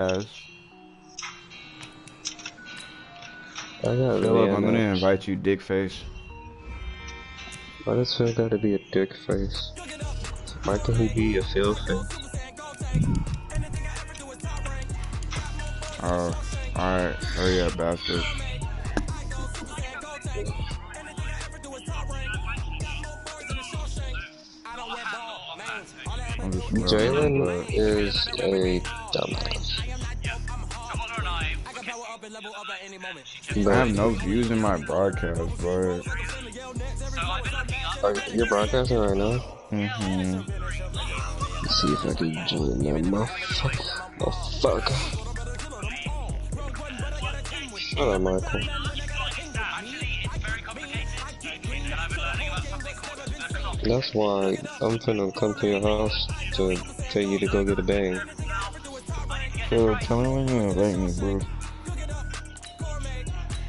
As I got Philip, I'm gonna man. invite you, dick face. Why does Phil gotta be a dick face? Why can't he be a Phil face? Oh, alright. Hurry up, bastard. I'm just rubbing your Jalen butt. is a dumbass. I have But no views in my broadcast, but you're broadcasting right now? Let's see if I can join them. Motherfucker. Shut up, Michael. That's why I'm finna come to your house to tell you to go get a bang. Philip, tell me when you invite me, bro.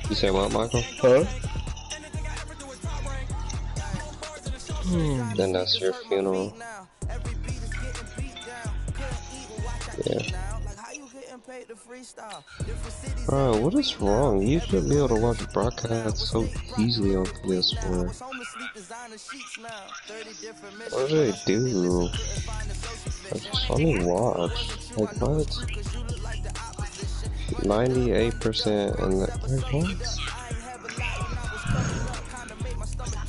You say what, Michael? Huh? Then that's your funeral. Yeah. Bro, what is wrong? You should be able to watch broadcasts so easily on PS4. What do they do? Like, let me watch. Like, what? 98% and like, what?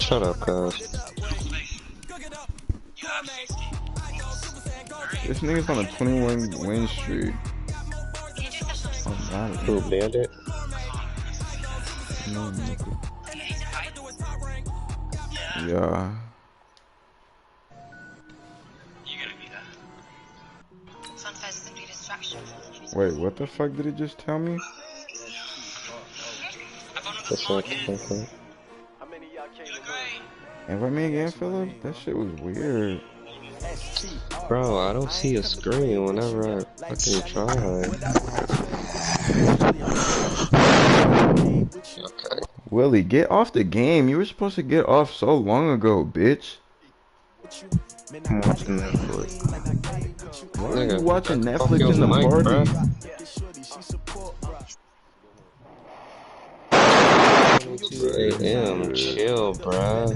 Shut up, guys. This nigga's on a 21 win streak. Oh, God. Who, Bandit? No, nigga. Yeah. Wait, what the fuck did it just tell me? What's up, okay. Invite me again, Philip? That shit was weird. Bro, I don't see a screen whenever I fucking try. Okay. Willie, get off the game. You were supposed to get off so long ago, bitch. I'm watching Netflix. Why are Nigga, you watching fuck Netflix your in the mic, party? bro. AM, chill, bruh.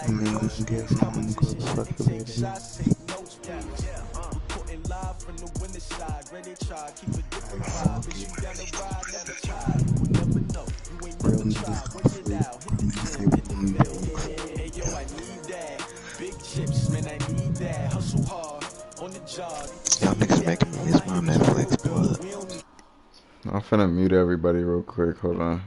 I mean, we can get some and go to fuck the lady. Real niggas come through. Real niggas say we gon' make them cry. Y'all niggas making me miss my Netflix, blood. I'm finna mute everybody real quick. Hold on.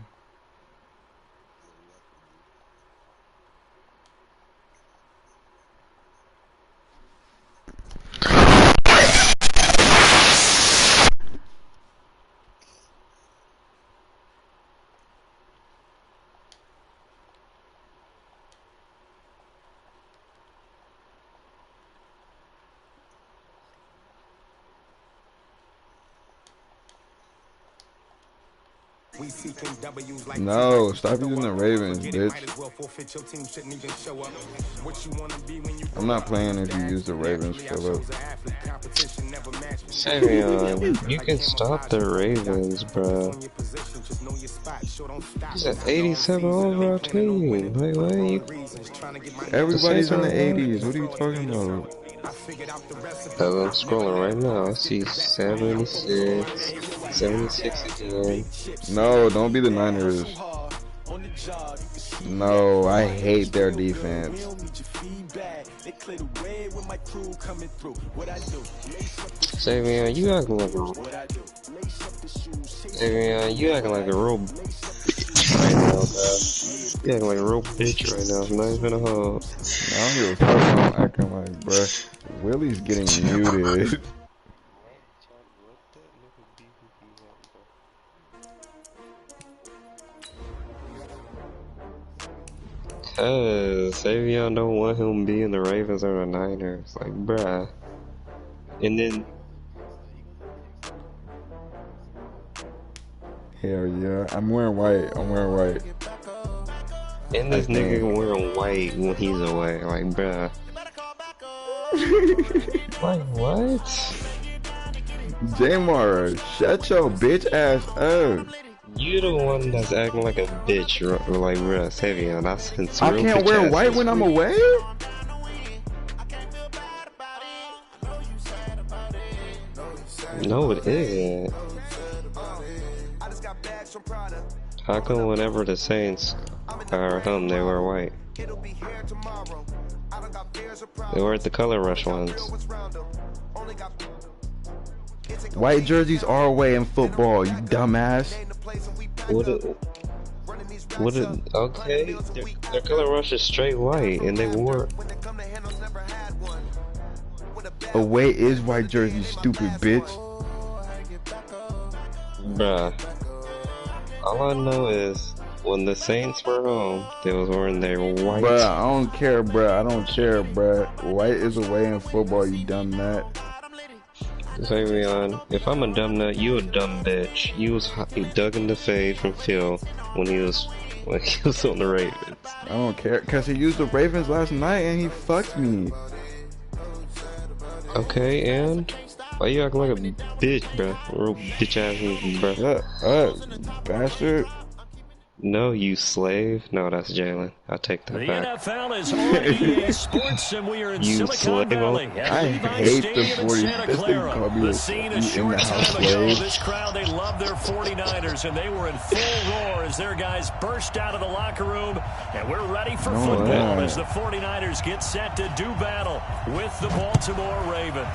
No, stop using the Ravens, bitch. I'm not playing if you use the Ravens, Philip. Savion, you can stop the Ravens, bro. He's at 87 overall team. Like, what are you? Everybody's in the 80s. What are you talking about? I'm scrolling right now. I see 76, 76 again. No, don't be the Niners. No, I hate their defense. Savion, you acting like a Savion, you acting like a real bitch right now, bro. You acting like a real bitch right now. I'm not even a hug. I don't give a fuck what I'm acting like, bruh. Willie's getting muted. Cause Savion don't want him being the Ravens or the Niners. Like, bruh. And then Hell yeah. I'm wearing white. I'm wearing white. and this nigga wearing white when he's away. Like, bruh. Like what? Jamar, shut your bitch ass up. You the one that's acting like a bitch, like real Savion. I sent some I real can't bitch wear ass white this when I'm week. away? No, it isn't. How come whenever the Saints are home, they wear white? They wear the color rush ones. White jerseys are away in football, you dumbass. Okay, their color rush is straight white, and they wore. Away is white jersey, stupid bitch. Bruh. All I know is when the Saints were home, they was wearing their white. Bruh, I don't care, bruh. I don't care, bruh. White is away in football, you dumb nut. Savion, if I'm a dumb nut, you a dumb bitch. You dug in the fade from Phil when he was on the Ravens. I don't care, cause he used the Ravens last night and he fucked me. Okay, and why you acting like a bitch, bruh? Real bitch ass, bruh. Shut up, bastard. No, you slave. No, that's Jalen. I'll take that The back. NFL is on EA Sports, and we are in You Silicon Valley. slave. At I Levi's hate the Stadium in 40s. Santa This thing Clara. called me The a- scene you a in short the house time ago. slave. This crowd, they love their 49ers, and they were in full roar as their guys burst out of the locker room. And we're ready for football man. as the 49ers get set to do battle with the Baltimore Ravens.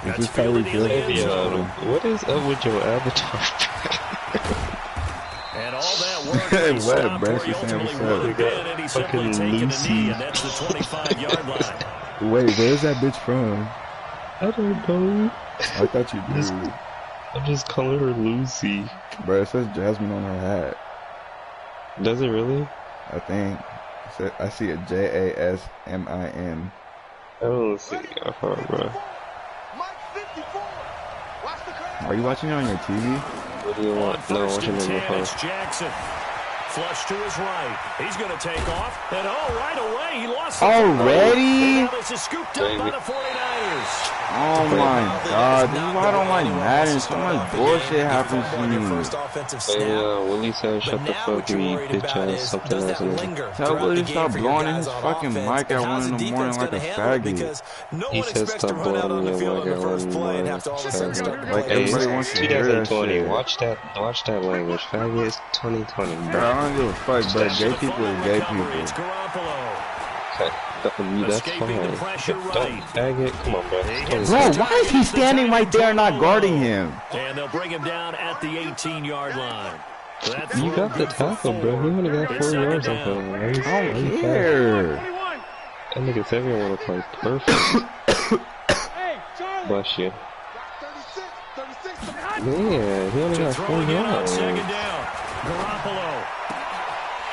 Is That's this how we fielded feel? in the end zone. What is up with your avatar? And all that work Hey, he what, stopped bro? where he She's saying ultimately what's up. would have been, and he's simply Fucking taken a Lucy. knee, and that's the 25-yard line. Wait, where's that bitch from? I don't know. I thought you knew. I'm just calling her Lucy. Bro, it says Jasmine on her hat. Does it really? I think. I see a Jasmin. I don't see her, bro. Are you watching it on your TV? What do you want? No, I'm watching it on my phone. It's Jackson. Flush to his right. He's going to take off. And right away, he lost the Already? And now this is scooped up by the 49ers. Oh my god, this is why I don't like Madden. So much bullshit happens to me. Hey, Willie said, shut the fuck, you bitch ass, something else. Tell Willie to stop blowing in his fucking mic at 1 in the morning like a faggot. He said stop blowing in your mic at 1 in the morning like a faggot. Like Hey, everybody wants to hear that 2020, shit. watch that language. Faggot is 2020, Bro, bro. I don't give a fuck, bro. Gay people is gay people. It's Garoppolo. That's Escaping the pressure fine. right. Faggot, come on, bro. Bro, why is he standing right there and not guarding him? And they'll bring him down at the 18-yard line. That You got the throw good for tackle, bro. He only got 4 It's second yards down. off of him. I don't care. That nigga Savion wanna play perfect. Bless you. Man, he only To got throw 4 again on yards. second down. Garoppolo.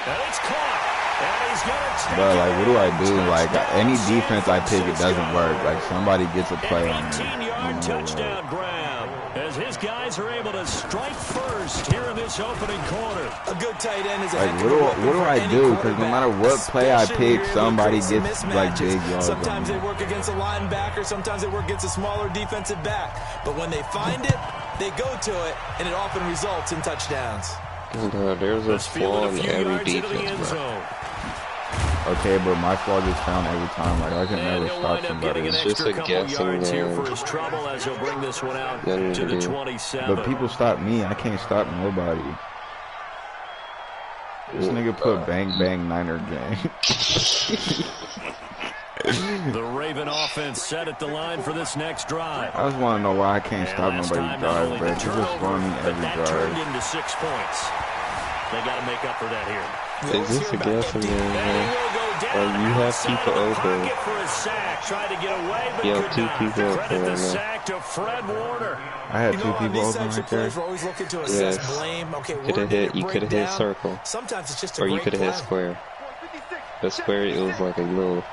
And it's caught. And he's going to take Bro, like, what do I do? Like, touchdown. any defense I pick, it doesn't work. Like, somebody gets a play on An me. 18-yard touchdown grab as his guys are able to strike first here in this opening quarter. A good tight end is a Like, heck what of a do weapon I for any do? Because no quarterback, matter what play I especially pick, when somebody you're facing gets, like, mismatches. big yards on Sometimes me. they work against a linebacker, sometimes they work against a smaller defensive back. But when they find it, they go to it, and it often results in touchdowns. Bro, there's a Let's field flaw it a in few every yards into the end defense, bro. zone. Okay, but my flaw gets found every time. Like, I can And never he'll stop wind up getting an somebody. It's just extra a couple guessing yards here game. for his trouble as he'll bring this one out Nothing to to the do. 27. But people stop me. I can't stop nobody. This nigga put bang bang Niner gang. The Raven offense set at the line for this next drive. I just want to know why I can't And stop last nobody time, not drive, only bro. the People turnover, scoring me but every that turned drive. into 6 points. They got to make up for that here. Is this a guessing game, And he man? will go down Or you have outside people of the open. pocket for a sack. Tried to get away, but You have could 2 not. people open Credit the right now. sack to Fred Warner. I had You two know, on people these open types of right there. plays, we're always looking to assess Yes. blame. Okay, where Coulda did hit, it you break coulda hit down? circle. Sometimes it's just a Or you great could have hit play. square. The square, it was like a little.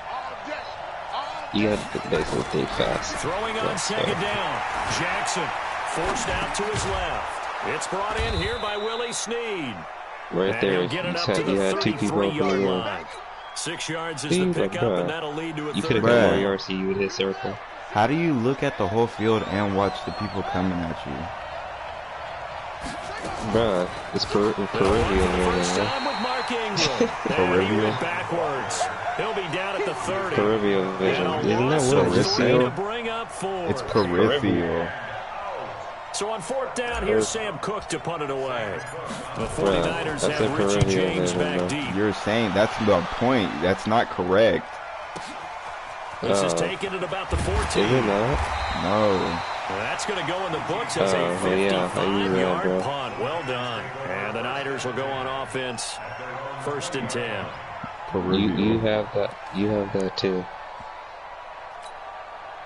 You had to basically think fast. Throwing on That's second fair. down. Jackson forced out to his left. It's brought in here by Willie Snead. Right And there, he'll get it up to you the had 2 people open 33-yard again. line. 6 yards is the pickup, and that'll lead to a you third could have got down. more yards so you would hit circle. How do you look at the whole field and watch the people coming at you? Bruh, it's Peruvian First vision, time with Mark Ingram. And he went backwards. He'll be down at the 30. Peruvian vision. And a Isn't that loss what of it is? three to bring up 4. It's peripheral. So on 4th down, here's Sam Cook to punt it away. The Bruh, 49ers that's have a Richie Peruvian James vision, back though. deep. You're saying that's the point. That's not correct. This is taken at about the 14. Is it not? No. That's going to go in the books as a Oh, yeah, I knew that, 55-yard bro. punt. Well done. And the Niners will go on offense. 1st and 10. You have that. You have that too.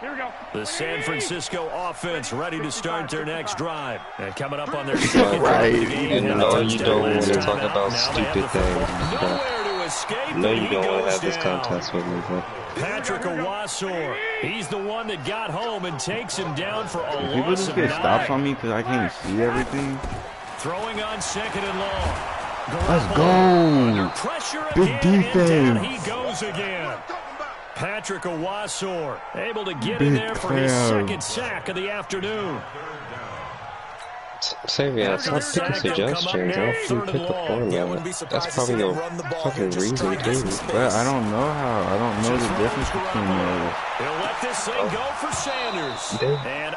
Here we go. The San Francisco offense ready to start their next drive. And coming up on their second drive of the game. You know you don't want to talk about Now they have stupid the football. things, bro. Nowhere to escape. No, and you he don't want to goes have this down. contest with me, bro. Patrick Owasor. He's the one that got home and takes him down for a If people loss just of get 9. stops on me because I can't see everything. Throwing on 2nd and long. Let's Garoppolo go. under pressure Big again, and down defense. he goes again. Patrick Owasor able to get in Big there for his crowd. 2nd sack of the afternoon. Savion, stop picking suggestions. I'll pick the format. That's probably your fucking reason too. But I don't know how. I don't know the difference between those. He'll let this thing go for Sanders. And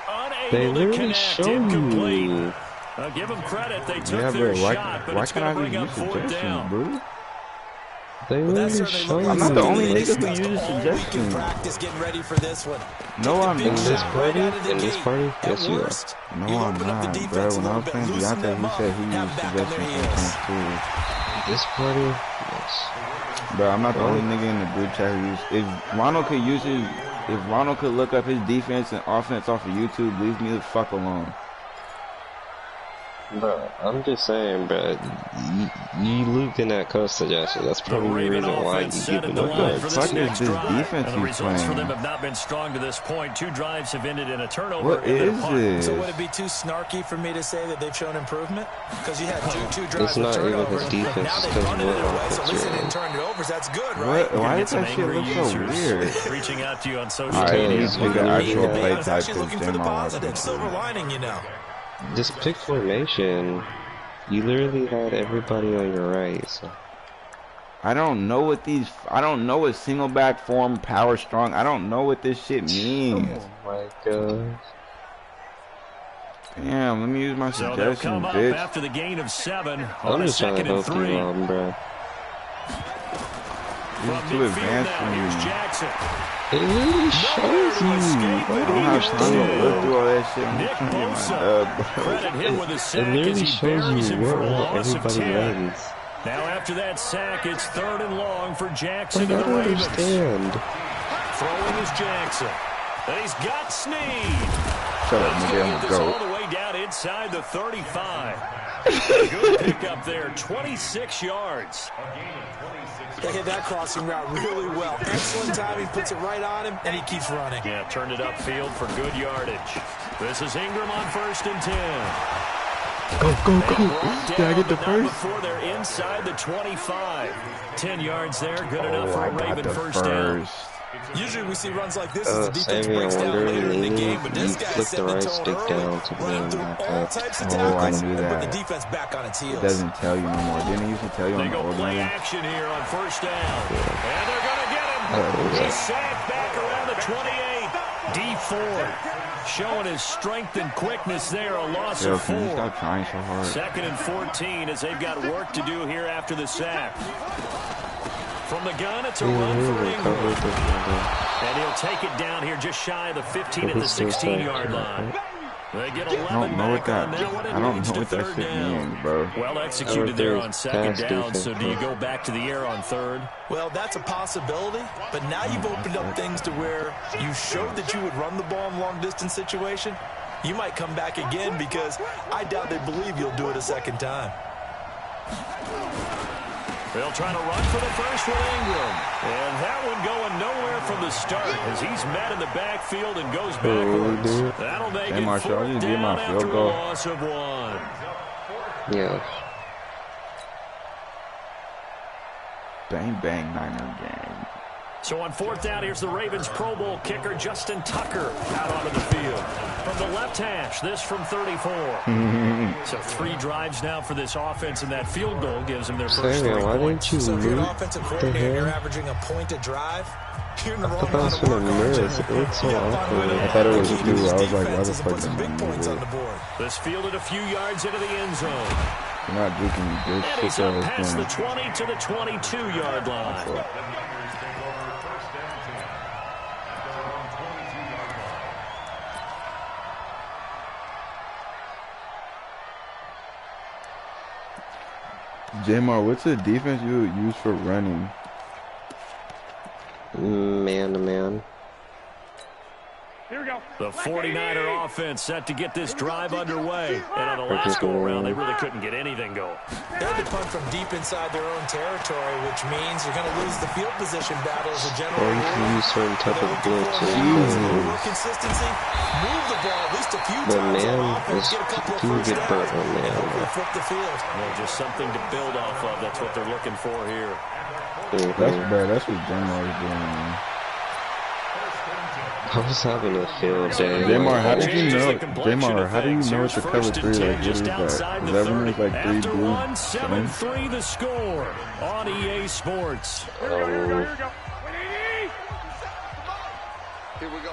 They unable to literally connect, show incomplete. you. Give them credit. They took Yeah, their but why, shot, but why it's can't going I to bring up just use 4th suggestions, down. bro? They literally show you. I'm not the only nigga who That's uses all week in suggestions. practice getting ready for this one. No, I'm In this not. party? In this party? Yes, you are. No, I'm not, bro. When I was playing Deontay, he said he used suggestions sometimes too. This party? Yes. Bro, I'm not the only nigga in the group chat who uses. If Ronald could use his, if Ronald could look up his defense and offense off of YouTube, leave me the fuck alone. Bro, I'm just saying, bro. You looking at code suggestions. That's probably the reason why you keep it What up. the fuck is this defense And the he's results for them playing? have not been strong to this point. 2 drives have ended in a turnover. What and then a is punt. this? So would it be too snarky for me to say that they've shown improvement? Because you had two drives It's not with even turnovers. his defense, Now it's they've 'cause run it we're their way, so at offense, least they yeah. didn't turn it over. So that's good, right? What? Why Get does some that shit angry look so users weird? reaching out to you on social Alright, media. you pick an actual I play was type actually looking for the because positive, silver lining, you know. Just pick formation. You literally had everybody on your right, so. I don't know what these. I don't know what single back form, power strong. I don't know what this shit means. Oh my god. Damn, let me use my So they'll suggestion, come up bitch. after the gain of 7 I'm on a just trying to 2nd and help you 3. out, bro. This From is too midfield advanced now, for here's me. Jackson. It literally shows you. I don't have time to look through all that shit. I'm Nick just trying to get my Bosa. dub, bro. Credit him with a It sack as literally he shows buries you him where for a all loss of everybody 10. runs. Now after that sack, it's 3rd and long for Jackson Like, and I the don't Ravens. understand. Throwing is Jackson. And he's got Snead. Shut up, He's nigga. going to I'm get a this all goat. the way down inside the 35. Good pickup there, 26 yards. They hit that crossing route really well. Excellent timing, puts it right on him, and he keeps running. Yeah, turned it upfield for good yardage. This is Ingram on 1st and 10. Go, go, They go. brought Did I down, get the but not first? before they're inside the 25. 10 yards there, good enough Oh, for I a got Raven the first down. first. Usually we see runs like this as the defense Sammy, I breaks down wonder later in the maybe game, but this you guy flick set the the right tone stick early, down to running bring through back all up. types of Oh, I tackles knew and put the that. defense back on its It heels. doesn't tell you no more. Didn't it used to tell you They on the go old play one? action here on 1st down. And they're going to get him. He's sacked back around the 28. D Ford showing his strength and quickness there. A loss Yo, of can you 4. stop trying so hard? 2nd and 14 as they've got work to do here after the sack. From the gun, it's a run for Ingram. And he'll take it down here just shy of the 15 at the 16-yard line. They get 11 I don't know what back that. on that one. I don't It know what leads to that 3rd shit down. means, bro. Well executed there on 2nd Pass down, defense, so do you go back to the air on 3rd? Well, that's a possibility, but now you've opened up things to where you showed that you would run the ball in long-distance situation. You might come back again because I doubt they believe you'll do it a second time. They'll try to run for the first with Ingram. And that one going nowhere from the start as he's met in the backfield and goes backwards. That'll make Hey, it Marshall, I 4th just did my down field after a goal. loss of 1. Yeah. Bang, bang, Niner gang. So on 4th down, here's the Ravens Pro Bowl kicker, Justin Tucker, out onto the field. From the left hash, this from 34. So 3 drives now for this offense, and that field goal gives them their first 3 points. So if you're an offensive coordinator, you're averaging a point a drive. You're in the wrong line of work. It looks so awkward. I thought it was 2. I was like, why the fuck is big points on the board. This fielded a few yards into the end zone. You're not juking me, bitch. And he's up past the 20 to the 22-yard line. Jamar, what's the defense you would use for running? Man to man. Here we go. The 49er offense set to get this drive underway. And on the last go-around, they really couldn't get anything going. They had to punt from deep inside their own territory, which means you're going to lose the field position battle as a general Or you can use certain type of blitzes. consistency, move the ball at least a few But times man, on offense, get a couple of you first get burnt downs, on and man. hopefully flip the field. Well, just something to build off of. That's what they're looking for here. That's what Jamar is doing, man. I was having a field day. Jamar, how did you know? Jamar, how do you know it's a cover 3? Like, what is that? Is that when there's like 3 blue? 7-3 the score on EA Sports.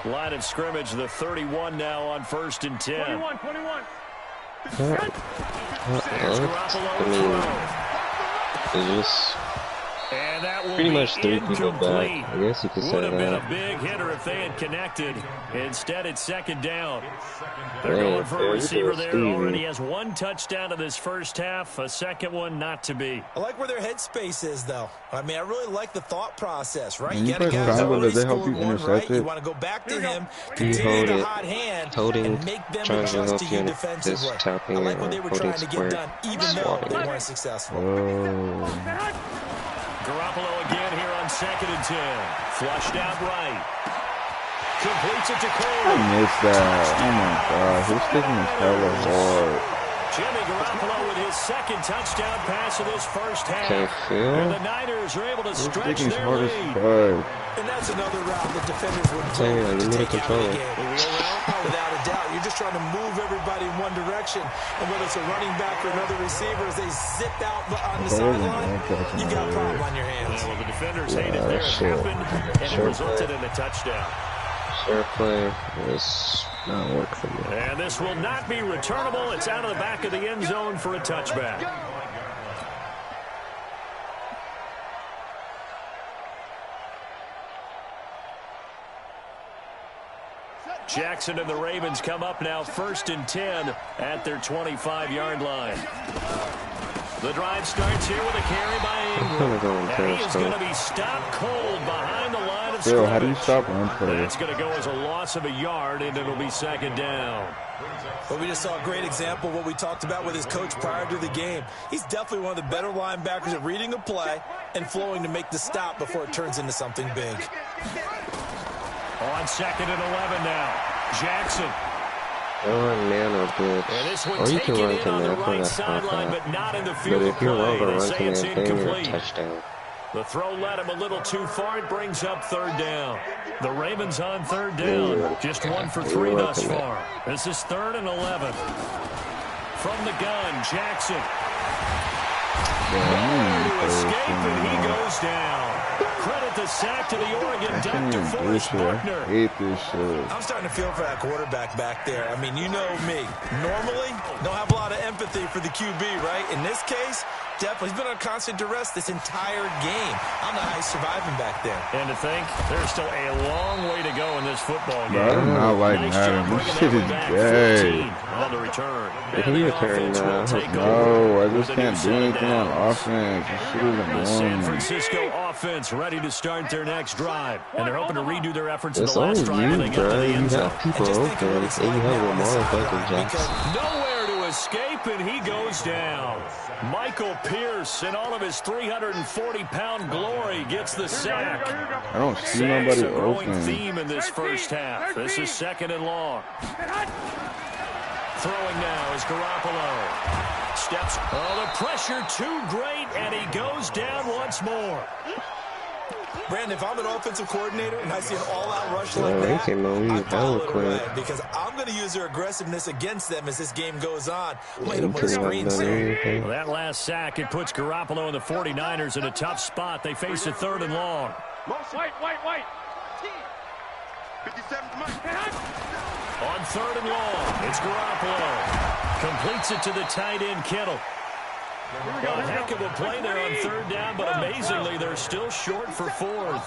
Line of scrimmage, the 31 now on 1st and 10. 21. I mean, it's just And that will pretty be much 3 people incomplete. back. I guess you could say Would have been that. a big hitter if they had connected. Instead, it's 2nd down. They're Hey, going for a you receiver do there. Stevie. Already has 1 touchdown in this first half. A second one not to be. I like where their headspace is, though. I mean, I really like the thought process, right? When You you got a press guy who's triangle, already does it help scored you one, intercept right? You it? want to go back to him, You continue hold the it. hot hand, Holding, and make them trying to adjust help to you you in defensively. this I tapping like what or they were holding trying to get square. done, even though they weren't successful. Oh. Garoppolo again here on 2nd and 10. Flushed out right. Completes it to I Cole. missed that. Oh my god. His sticking is hella hard. Jimmy Garoppolo with his 2nd touchdown pass of this first half. Okay, Phil. And the Niners are able to His stretch sticking is their hard as lead. fuck. And that's another route the defenders would Tell you, love you to need a take out of the controller. game. Without a doubt, you're just trying to move everybody in one direction. And whether it's a running back or another receiver, as they zip out on the sideline, you got a problem on your hands. Yeah, well, the defenders hate it there. It happened, and it resulted in a touchdown. Sure play was not work for me. And this will not be returnable. It's out of the back of the end zone for a touchback. Jackson and the Ravens come up now 1st and 10 at their 25-yard line. The drive starts here with a carry by Ingram. And he is going to be stopped cold behind the line of Phil, scrimmage. how do you stop run play? That's going to go as a loss of a yard, and it'll be 2nd down. But we just saw a great example of what we talked about with his coach prior to the game. He's definitely one of the better linebackers at reading a play and flowing to make the stop before it turns into something big. On 2nd and 11 now. Jackson. Run man or blitz. And this one Or you can taken run in on the command. I right think that's not sideline, bad. but not in the But field if you're wrong play. to They run say it's command, then you're a incomplete. touchdown. The throw led him a little too far. It brings up 3rd down. The Ravens on 3rd down. Just 1 for 3 thus far. This is 3rd and 11. From the gun, Jackson. To escape, and he goes down. Credit the sack to the Oregon Dr. Forrest Buckner. Hate this shit. I'm starting to feel for that quarterback back there. I mean, you know me. Normally, don't have a lot of empathy for the QB, right? In this case, definitely. He's been on constant duress this entire game. I don't know how he's surviving back there. And to think, there's still a long way to go in this football game. Bro, I do not like Nice Madden. job This bringing shit that is one back. gay. 14 on the return. Did And he the return offense will now? take No, over I with just a new can't do set of anything on downs. offense. This shit is The San annoying. Francisco offense ready to start their next drive. And they're hoping to redo their efforts in It's the last only drive when they you, got to bro. the You end zone. got people open, and you have Lamar fucking Jackson. Nowhere to escape, and he goes down. Michael Pierce, in all of his 340-pound glory, gets the sack. I don't see Sacks nobody a growing open. theme in this first half. This is 2nd and long. Throwing now is Garoppolo. Steps. Oh, the pressure too great, and he goes down once more. Brandon, if I'm an offensive coordinator and I see an all-out rush like that, I follow it away because I'm going to use their aggressiveness against them as this game goes on. Wait a screen well, that last sack, it puts Garoppolo and the 49ers in a tough spot. They face a 3rd and long. Wait. 57. On 3rd and long, it's Garoppolo. Completes it to the tight end, Kittle. Well, a heck of a play there on 3rd down, but amazingly, they're still short for 4th.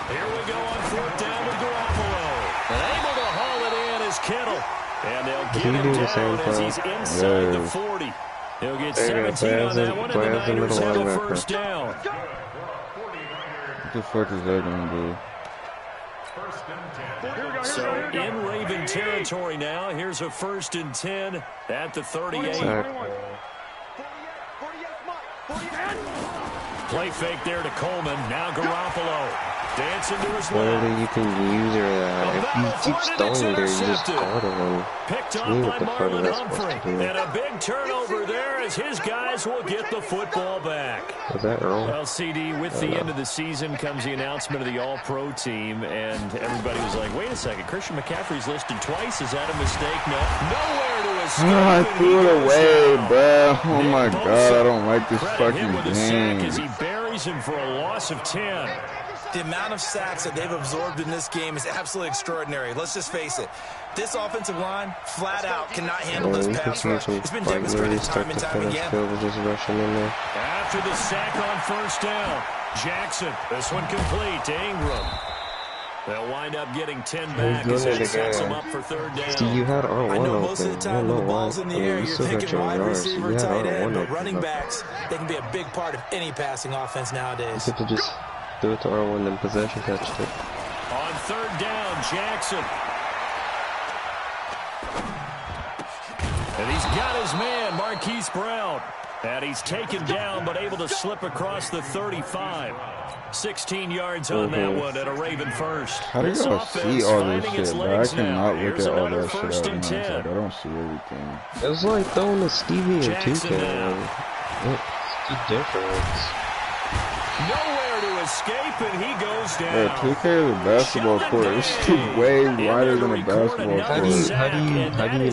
Here we go on 4th down with Garoppolo. And able to haul it in is Kittle. And they'll get him down as he's inside the 40. He'll get 17 on that one, and the Niners have a 1st down. What the fuck is that going to do? So in Raven territory now, here's a 1st and 10 at the 38. Play fake there to Coleman. Now Garoppolo dancing to his left. Whether you can use or that. If you keep stalling there, you just auto him. Picked off by Marlon Humphrey. And a big turnover there as his guys will get the football back. Was that Earl? Well, CD, with the end of the season comes the announcement of the All-Pro team, and everybody was like, wait a second, Christian McCaffrey's listed twice. Is that a mistake? No. Nowhere to escape. I threw it away, bro. Oh my God, I don't like this fucking game. As he buries him for a loss of 10. The amount of sacks that they've absorbed in this game is absolutely extraordinary. Let's just face it. This offensive line, flat out, cannot handle this pass rush. It's been demonstrated time and time again. After the sack on 1st down, Jackson, this one complete to Ingram. They'll wind up getting 10 back as it sets them up for 3rd down. See, you had R1 I know open. most of the time when the ball's in the air, you're thinking wide receiver, tight end, but running backs, they can be a big part of any passing offense nowadays. You have to just do it to R1 and possession catch it. On 3rd down, Jackson. And he's got his man, Marquise Brown. And he's taken down, but able to slip across the 35. 16 yards on that one at a Raven 1st. How do y'all see all this shit, bro? I cannot look at all that shit out. I don't see everything. It was like throwing a Stevie or 2K. What's the difference? Nowhere to escape, and he goes down. Yeah, 2K is a basketball court. It's way wider than a basketball court. How do you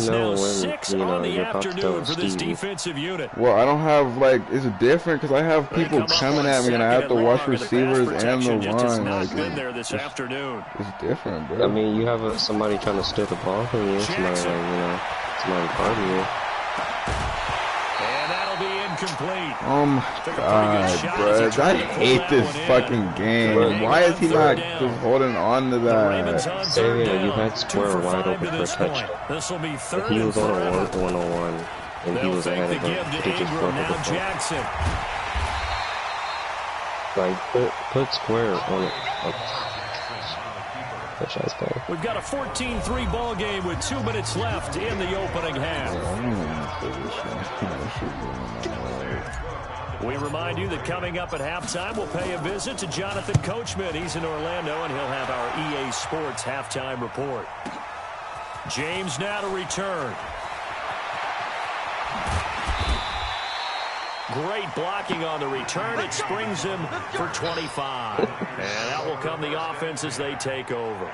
know when, you're about to throw a Stevie? Well, I don't have, like, it's different because I have people coming at me and I have to watch receivers and the line. Like, it's different, bro. I mean, you have somebody trying to steal the ball from you. Somebody, somebody guarding you. Complete. Oh my God, bro. I hate this fucking game. Why is he not just holding on to that? Say, you had Square wide open for a touch. This will be 3rd if he was on a 1-on-1 and he was ahead of him, he just broke the Jackson. Like, put Square on it. We've got a 14-3 ball game with 2 minutes left in the opening half. We remind you that coming up at halftime, we'll pay a visit to Jonathan Coachman. He's in Orlando, and he'll have our EA Sports halftime report. James now to return. Great blocking on the return. It springs him for 25. And that will come the offense as they take over.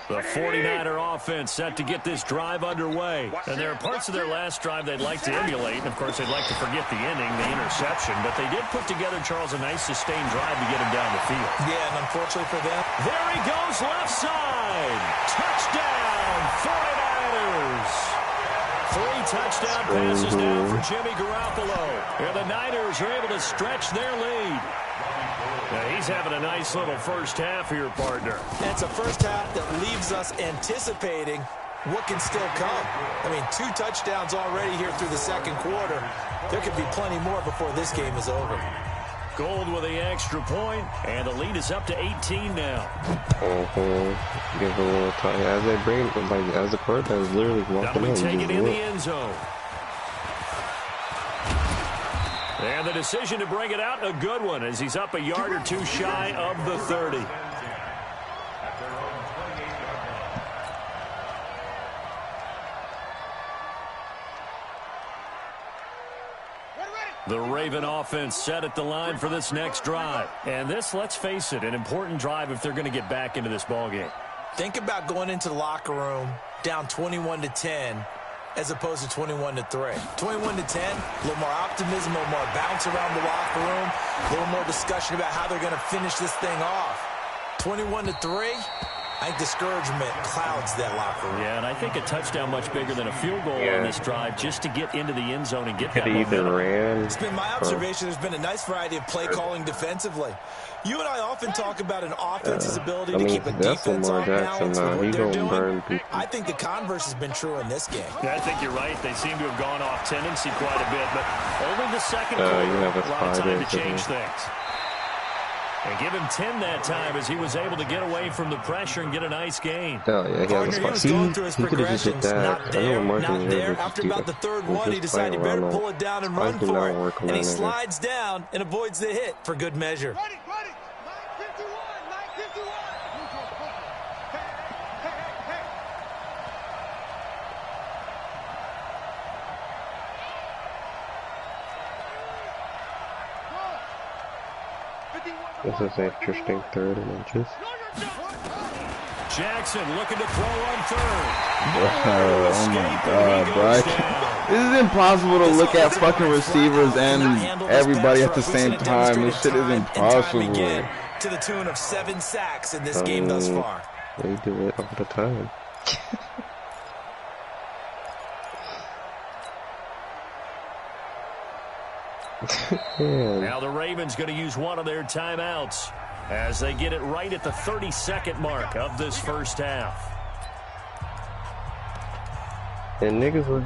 The 49er offense set to get this drive underway. And there are parts of their last drive they'd like to emulate. And, of course, they'd like to forget the inning, the interception. But they did put together, Charles, a nice sustained drive to get him down the field. Yeah, and unfortunately for them. There he goes, left side. Touchdown, 49ers. 3 touchdown passes now for Jimmy Garoppolo. And the Niners are able to stretch their lead. Now he's having a nice little first half here, partner. It's a first half that leaves us anticipating what can still come. I mean, 2 touchdowns already here through the second quarter. There could be plenty more before this game is over. Gold with the extra point, and the lead is up to 18 now. Give a little time. As they bring it, like, as the quarterback is literally walking now we out. take it in the end zone. And the decision to bring it out, a good one, as he's up a yard or two shy of the 30. The Raven offense set at the line for this next drive. And this, let's face it, an important drive if they're going to get back into this ballgame. Think about going into the locker room down 21-10 as opposed to 21-3. 21-10, a little more optimism, a little more bounce around the locker room, a little more discussion about how they're going to finish this thing off. 21-3, I think discouragement clouds that locker room. Yeah, and I think a touchdown much bigger than a field goal on this drive just to get into the end zone and get that momentum. It's been my observation there's been a nice variety of play calling defensively. You and I often talk about an offense's ability to keep a defense on balance with what they're doing. I think the converse has been true in this game. Yeah, I think you're right. They seem to have gone off tendency quite a bit, but only the second quarter, a lot of time to change things. And give him 10 that time as he was able to get away from the pressure and get a nice gain. Oh, yeah, he has a spot. He could have just hit that. Not there. After about the third one, he decided he better pull it down and run for it. And he slides down and avoids the hit for good measure. This is interesting, 3rd and inches. Jackson looking to throw on 3rd. Oh my God, bro. This is impossible to look at fucking receivers and everybody at the same time. This shit is impossible. To the tune of 7 sacks in this game thus far. They do it all the time. Now the Ravens going to use one of their timeouts as they get it right at the 32nd mark of this first half. And niggas were...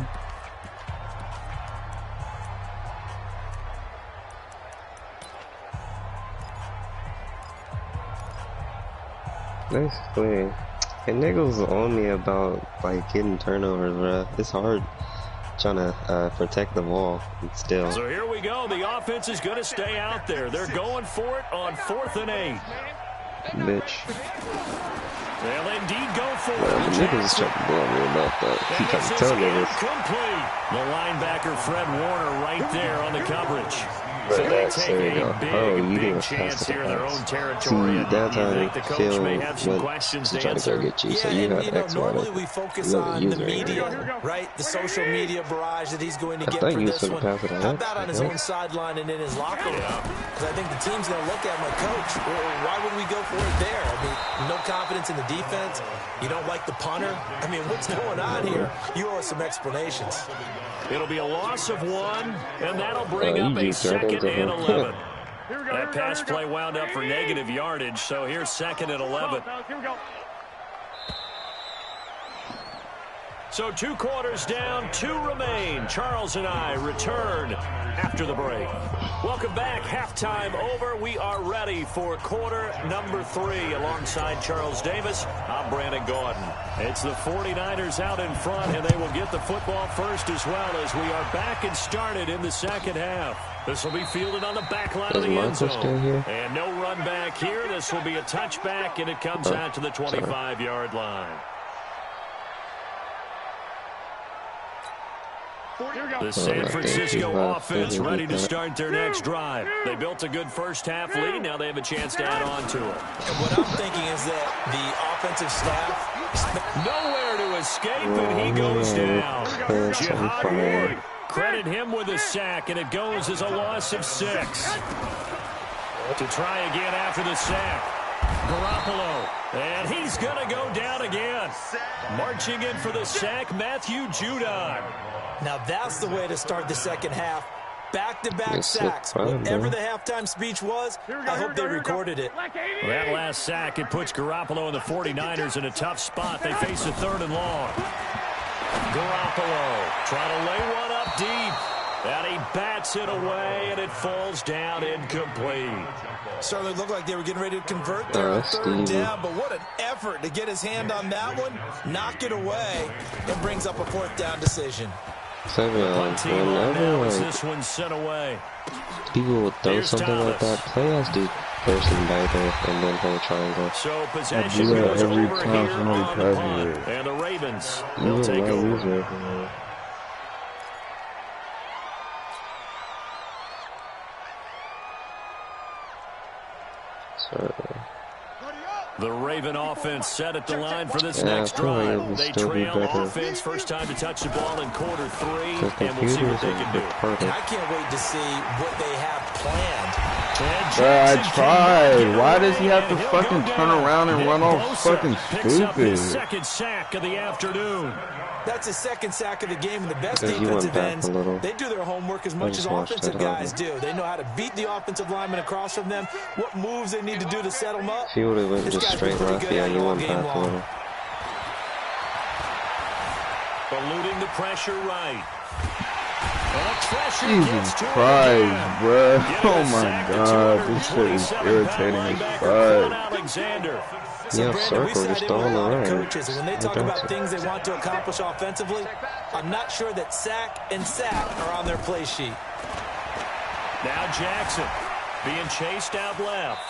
Nice play. And niggas was on me about, like, getting turnovers, bruh. It's hard trying to protect the ball still. So here we go. The offense is going to stay out there. They're going for it on 4th and 8. Bitch. They'll indeed go for it. The niggas is trying to blow me about that. He trying to tell niggas. Complete. The linebacker Fred Warner right there on the coverage. So they take a big chance here in their own territory. That time the coach may have some questions to answer. Get you, so you have normally we focus on the media, right? The social media barrage that he's going to get for this one. How about on his own sideline and in his locker room? Because I think the team's going to look at him like, Coach, why would we go for it there? I mean, no confidence in the defense. You don't like the punter. I mean, what's going on here? You owe us some explanations. It'll be a loss of 1, and that'll bring up a 2nd and 11. That pass play wound up for negative yardage, so here's 2nd and 11. So 2 quarters down, 2 remain. Charles and I return after the break. Welcome back. Halftime over. We are ready for quarter number 3. Alongside Charles Davis, I'm Brandon Gordon. It's the 49ers out in front, and they will get the football first as well as we are back and started in the second half. This will be fielded on the back line of the end zone. And no run back here. This will be a touchback, and it comes out to the 25-yard line. The San Francisco offense ready to start their next drive. They built a good first half lead. Now they have a chance to add on to it. And what I'm thinking is that the offensive staff... Nowhere to escape, and he goes down. Jihad Ward, credit him with a sack, and it goes as a loss of 6. To try again after the sack. Garoppolo, and he's going to go down again. Marching in for the sack, Matthew Judon. Now that's the way to start the second half. Back-to-back sacks. Whatever the halftime speech was, I hope they recorded it. That last sack, it puts Garoppolo and the 49ers in a tough spot. They face a 3rd and long. Garoppolo trying to lay one up deep. And he bats it away, and it falls down incomplete. Certainly looked like they were getting ready to convert their 3rd down, but what an effort to get his hand on that one, knock it away, and brings up a 4th down decision. Whenever like, this one sent away. people would throw something like that, play as the person back there and then hold triangle. So I possession do that goes every over time here somebody on the passes punt. it. And the Ravens You will would take not lose over. it. So, The Raven offense set at the line for this yeah, next I feel like it drive. would They still be trail better. offense, first time to touch the ball in quarter 3, The and we'll see what computers they are can do. retarded. I can't wait to see what they have planned. Bruh, I tried. Why does he have to fucking turn around and run all fucking Picks up his stupid? second sack of the afternoon. That's his second sack of the game, and the best Because you went defensive back ends, a little. they do their homework as much as just watched offensive it guys happen. do. They know how to beat the offensive lineman across from them, what moves they need to do to set them up. If you would have went This just guy's been straight pretty left, good yeah, at it you all went game back a long. little. Eluding the pressure right. Jesus Christ, bro. Oh my god, this shit is irritating as fuck. Alexander. So, Yeah, Brandon, we circle, sat just in throw with a on the lot of right. coaches, and when they I talk got about you. things they want to accomplish offensively, I'm not sure that sack and sack are on their play sheet. Now Jackson being chased out left.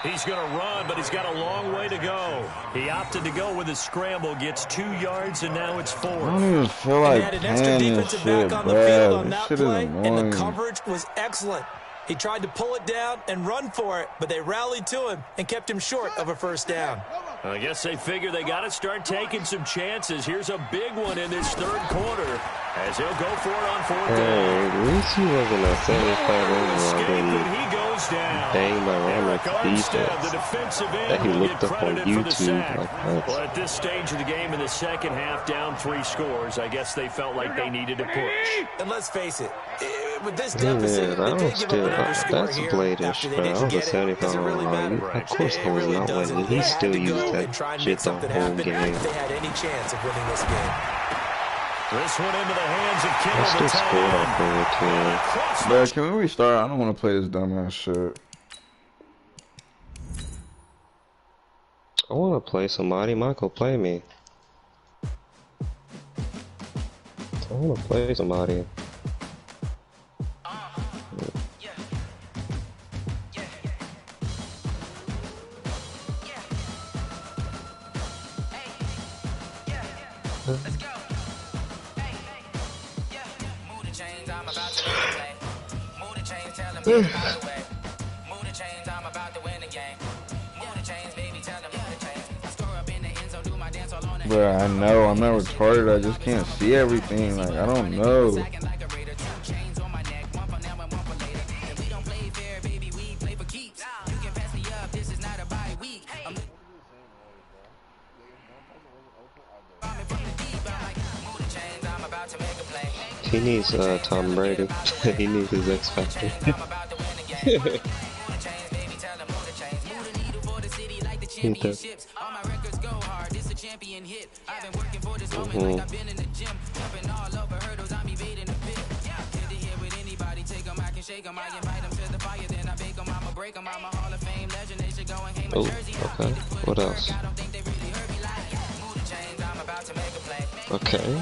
He's going to run, but he's got a long way to go. He opted to go with his scramble, gets 2 yards, and now it's 4. I don't even feel And they like had an extra playing this defensive shit, back on the field bruh. on This that shit is play, and the annoying. coverage was excellent. He tried to pull it down and run for it, but they rallied to him and kept him short of a first down. I guess they figure they got to start taking some chances. Here's a big one in this third quarter as he'll go for it on 4th down. Hey, at least he wasn't a 75 overall getting He goes down. banged by Roman's Armstead, the defense defensive end, that he will looked get up on credited for the YouTube. sack. Like, Well, that's at this stage of the game in the second half, down 3 scores, I guess they felt like they needed to push. And let's face it, with this thing deficit, is, they I don't did give still, up another score that's here bladish, after they bro. I didn't was a get it. 75 Does it really overall. matter? Of course I It was really not doesn't. winning. They He had still to used go and that try and shit make the something whole happen game. if they had any chance of winning this game. This one into the hands of I Kittle. still scored off of it, too. Bruh, can we restart? I don't want to play this dumbass shit. I want to play somebody. Michael, play me. I want to play somebody. Let's go. Hey, yeah. Move the chains, I'm about to play. Move the chains, tell them get out the way. Move the chains, I'm about to win the game. Move the chains, baby, tell them move the chains. Score up in the end zone, do my dance all on the Bruh, I know. I'm not retarded. I just can't see everything. Like, I don't know. He needs Tom Brady. He needs his X Factor. He does. Oh, okay. What else? Okay.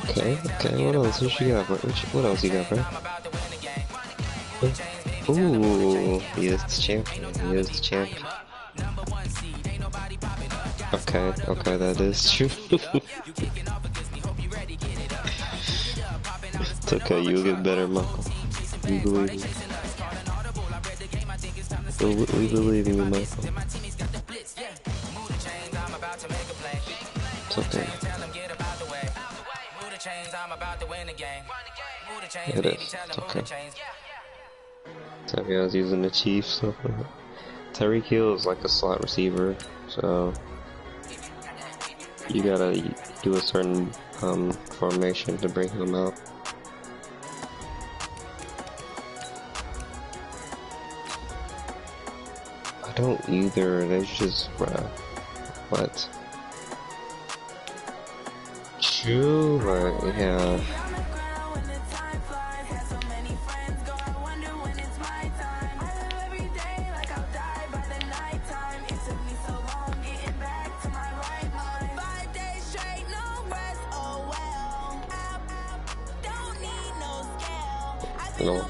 What else? What you got, bro? What else you got, bro? Ooh, he is the champion. He is the champion. Okay, that is true. It's okay, you'll get better, Michael. We believe in you. We believe in you, Michael. It's okay. It is. It's okay. So yeah, I was using the Chiefs. So Tyreek Hill is like a slot receiver, so you gotta do a certain formation to bring him out. I don't either. There's just what? True, but yeah. No.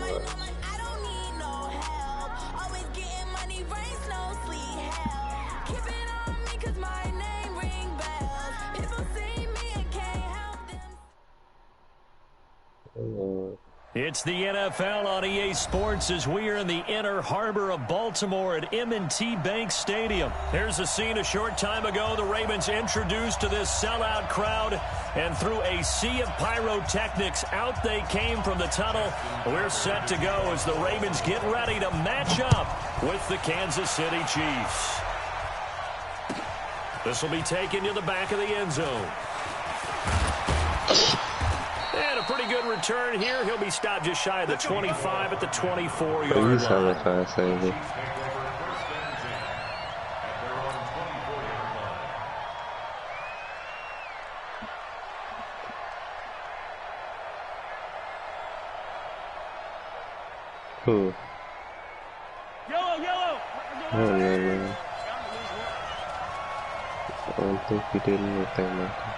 It's the NFL on EA Sports as we are in the inner harbor of Baltimore at M&T Bank Stadium. Here's a scene a short time ago. The Ravens introduced to this sellout crowd, and through a sea of pyrotechnics, out they came from the tunnel. We're set to go as the Ravens get ready to match up with the Kansas City Chiefs. This will be taken to the back of the end zone. And a pretty good return here. He'll be stopped just shy of the 25 at the 24-yard line. He's hella fast, Andy. Who? Yellow! Oh, no, man. I don't think we did anything, Michael.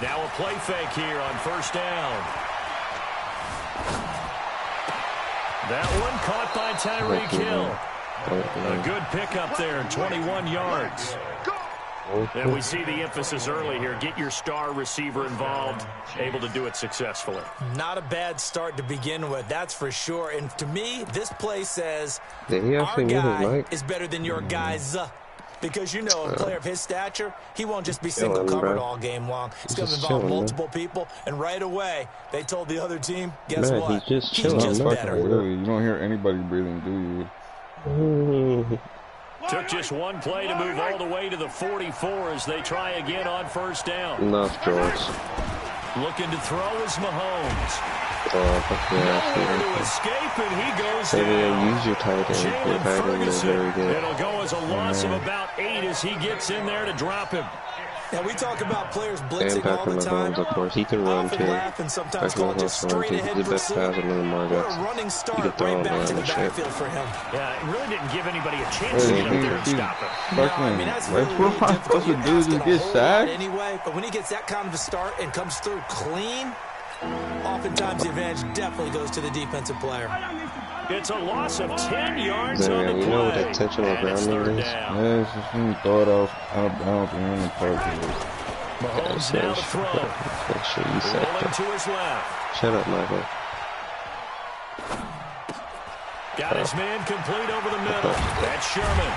Now a play fake here on first down. That one caught by Tyreek Hill. A good pickup there, 21 yards. And we see the emphasis early here. Get your star receiver involved, able to do it successfully. Not a bad start to begin with, that's for sure. And to me, this play says our guy is better than your guys. Because, you know, a player of his stature, he won't just be single-covered all game long. It's going to involve multiple people, and right away, they told the other team, guess what? He's just better. You don't hear anybody breathing, do you? Took just one play to move all the way to the 44 as they try again on first down. Enough, George. Looking to throw is Mahomes. Nowhere to escape, and he goes down. Use your tight end. Your tight end is very good. It'll go as a loss of about 8 as he gets in there to drop him. Now, we talk about players blitzing all the time. Of course, he can run too. And sometimes call it just straight ahead pursuit. What a running start right back to the backfield for him. Yeah, it really didn't give anybody a chance to get up there and stop him. No, I mean, that's really what I'm supposed to do, just get sacked? Anyway, but when he gets that kind of a start and comes through clean, oftentimes the advantage definitely goes to the defensive player. It's a loss of 10 yards on the play. You know what intentional grounding is? Yeah, it's just when you throw it off out of bounds and in the park. Mahomes now to throw. Make sure you set Rolling to his left. Shut up, Michael. Got his man complete over the middle. That's Sherman.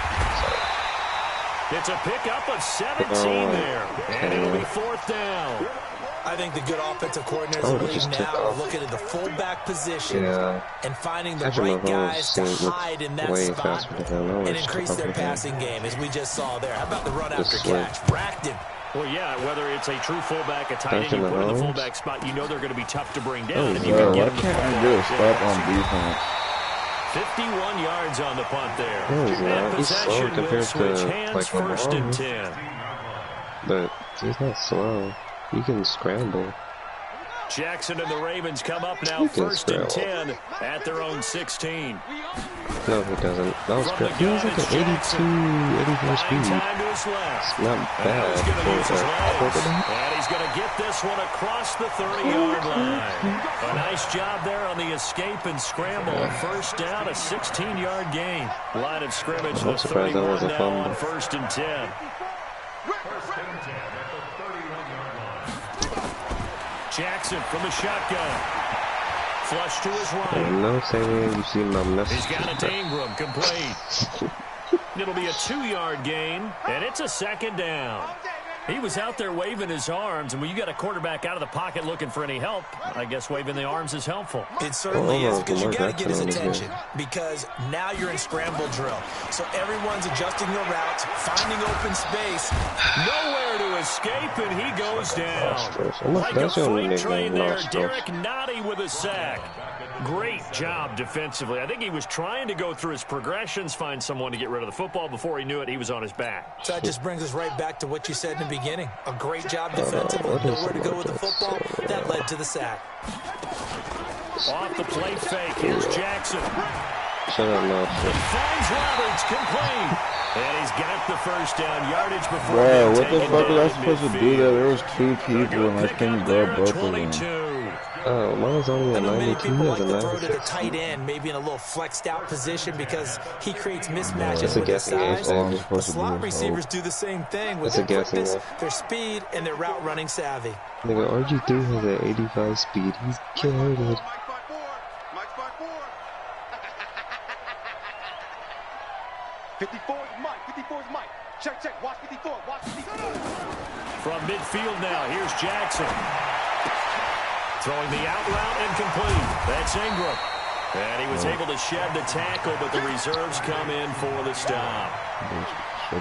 It's a pickup of 17 there. And it'll be fourth down. I think the good offensive coordinators in the league now are looking at the fullback position and finding the right guys to hide in that spot and increase their passing game, as we just saw there. How about the run after catch? Brackton. Well, yeah, whether it's a true fullback, a tight end you put in the fullback spot, you know they're going to be tough to bring down. Why can't I get a stop on defense? 51 yards on the punt there. And possession slow compared switch to hands like first and 10. But he's not slow. You can scramble. Jackson and the Ravens come up now first and 10 at their own 16. No, he doesn't. That was good. He was like an 84 speed. It's not bad for a quarterback. And he's going to get this one across the 30-yard line. A nice job there on the escape and scramble. A first down, a 16-yard gain. Line of scrimmage, the 31 now on first and 10. Jackson from the shotgun. Flush to his right. No saying you see my message. He's got it to Ingram, complete. It'll be a 2-yard gain, and it's a second down. He was out there waving his arms, and when you got a quarterback out of the pocket looking for any help, I guess waving the arms is helpful. It certainly is, because you got to get his attention, because now you're in scramble drill. So everyone's adjusting their routes, finding open space. Nowhere to escape, and he goes down. Like a freight train there, Derek Nottie with a sack. Great job defensively. I think he was trying to go through his progressions, find someone to get rid of the football. Before he knew it, he was on his back. So that just brings us right back to what you said in the beginning. A great job defensively. Nowhere to go with the football. That led to the sack. Off the play fake. Here's Jackson. Shut up, no. He finds Roberts, complete. And he's got the first down yardage before. Bro, what the fuck was I supposed to do there? There was two people and I couldn't grab both of them. Oh, mine's only I a know many 92. people He like has a to throw to the 96. tight end, maybe in a little flexed out position because he creates mismatches That's a with his guessing game, size. Sandy. The slot receivers do the same thing with That's a their guessing quickness, game. their speed, and their route running savvy. Nigga, RG3 has an 85 speed. He's carried. 54 is Mike. 54 is Mike. Check, check. Watch 54. Watch 54. From midfield now, here's Jackson. Throwing the out route incomplete. That's Ingram. And he was able to shed the tackle, but the reserves come in for the stop.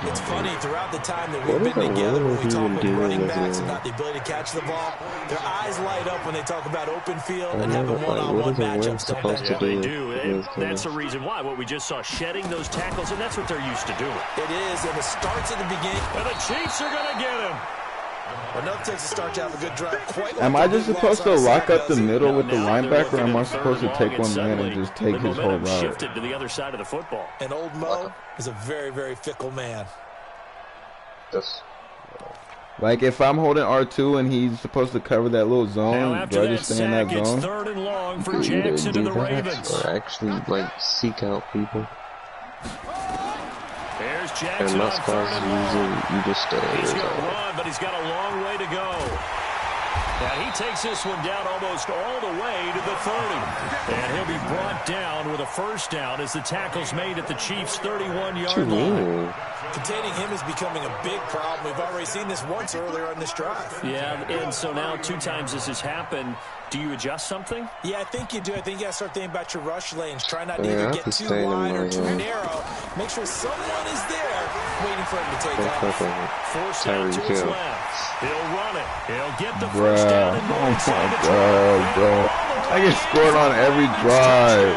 It's funny, throughout the time that we've been together, when we talk with running backs about the ability to catch the ball, their eyes light up when they talk about open field and having one-on-one matchups, don't they? Yeah, they do. And that's the reason why. What we just saw, shedding those tackles, and that's what they're used to doing. It is, and it starts at the beginning. And the Chiefs are going to get him. Enough takes a start to have a good drive. Am I just supposed to lock up the middle with the linebacker, or am I supposed to take one man and just take his whole route? Shifted to the other side of the football. And old Mo is a very, very fickle man. Yes. Like if I'm holding R2 and he's supposed to cover that little zone, do I just stay in that zone? It's 3rd and long for Jackson and the Ravens. Or actually, like, seek out people. There's Jackson on 3rd and long. You just stay. He's going to run, but he's got a long way to go. Now he takes this one down almost all the way to the 30. And he'll be brought down with a first down as the tackle's made at the Chiefs' 31-yard line. Containing him is becoming a big problem. We've already seen this once earlier in this drive. Yeah, and so now 2 times this has happened. Do you adjust something? Yeah, I think you do. I think you got to start thinking about your rush lanes. Try not to either get too wide or too narrow. Make sure someone is there waiting for him to take off. Force down to his left. He'll run it. He'll get the first down. Oh my God, bro. I get scored on every drive.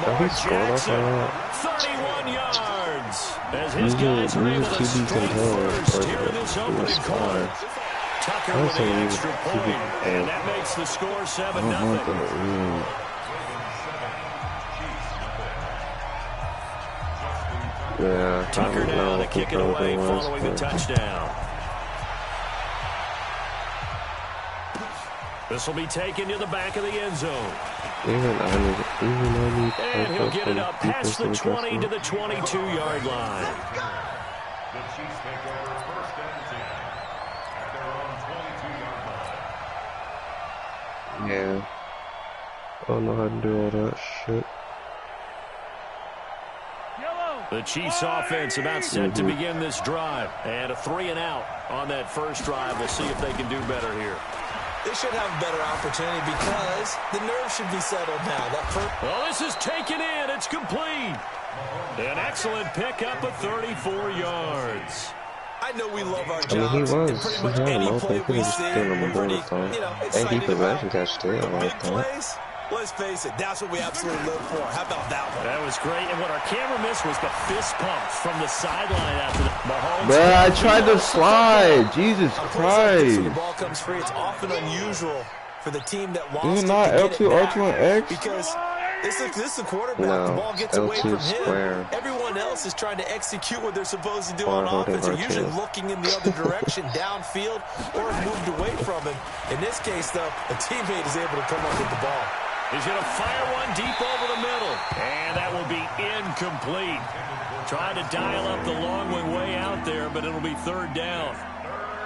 Have he scored off on that? 31 yards. As his guys are able to strike first here in this opening quarter. Tucker with the extra point, and that makes the score 7-0. Yeah, Tucker now to kick it away following the touchdown. This will be taken to the back of the end zone. And he'll get it up past the 20 to the 22-yard line. Yeah. I don't know how to do all that shit. The Chiefs offense about set to begin this drive. And a 3-and-out on that first drive. We'll see if they can do better here. They should have a better opportunity because the nerves should be settled now. Well, this is taken in. It's complete. An excellent pickup of 34 yards. I know we love our jobs. I mean, he was. And pretty much any play we see, we're pretty, And excited he possession catch too. I like big that. plays. Let's face it, that's what we absolutely live for. How about that one? That was great. And what our camera missed was the fist pump from the sideline after the Mahomes. Bruh, I tried to slide. Jesus Christ. When the ball comes free, it's often unusual for the team that lost Is it not L2, R2, and X? Because this is a quarterback. No, the ball gets away L2 from square. him. Everyone else is trying to execute what they're supposed to do Or on holding offense. They're R2. usually looking in the other direction, downfield, or moved away from him. In this case, though, a teammate is able to come up with the ball. He's going to fire one deep over the middle. And that will be incomplete. Trying to dial up the long one way out there, but it'll be 3rd down.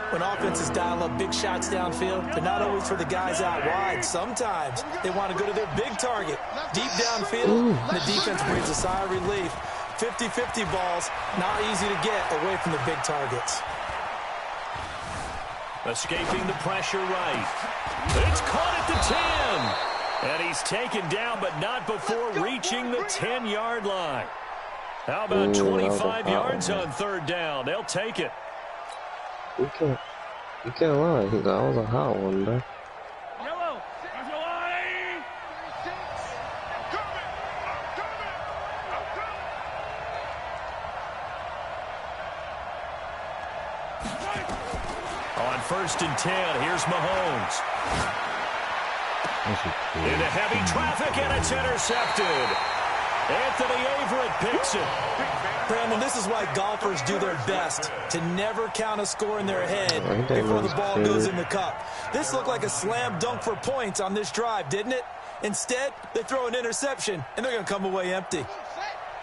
When offenses dial up big shots downfield, they're not always for the guys out wide. Sometimes they want to go to their big target. Deep downfield, the defense breathes a sigh of relief. 50-50 balls, not easy to get away from the big targets. Escaping the pressure right. It's caught at the 10. And he's taken down, but not before reaching the 10-yard line. How about 25 yards on 3rd down? They'll take it. You can't lie. That was a hot one, bro. On 1st and 10, here's Mahomes. Into heavy traffic, and it's intercepted. Anthony Averett picks it. Brandon, this is why golfers do their best to never count a score in their head before the ball goes in the cup. This looked like a slam dunk for points on this drive, didn't it? Instead, they throw an interception, and they're going to come away empty.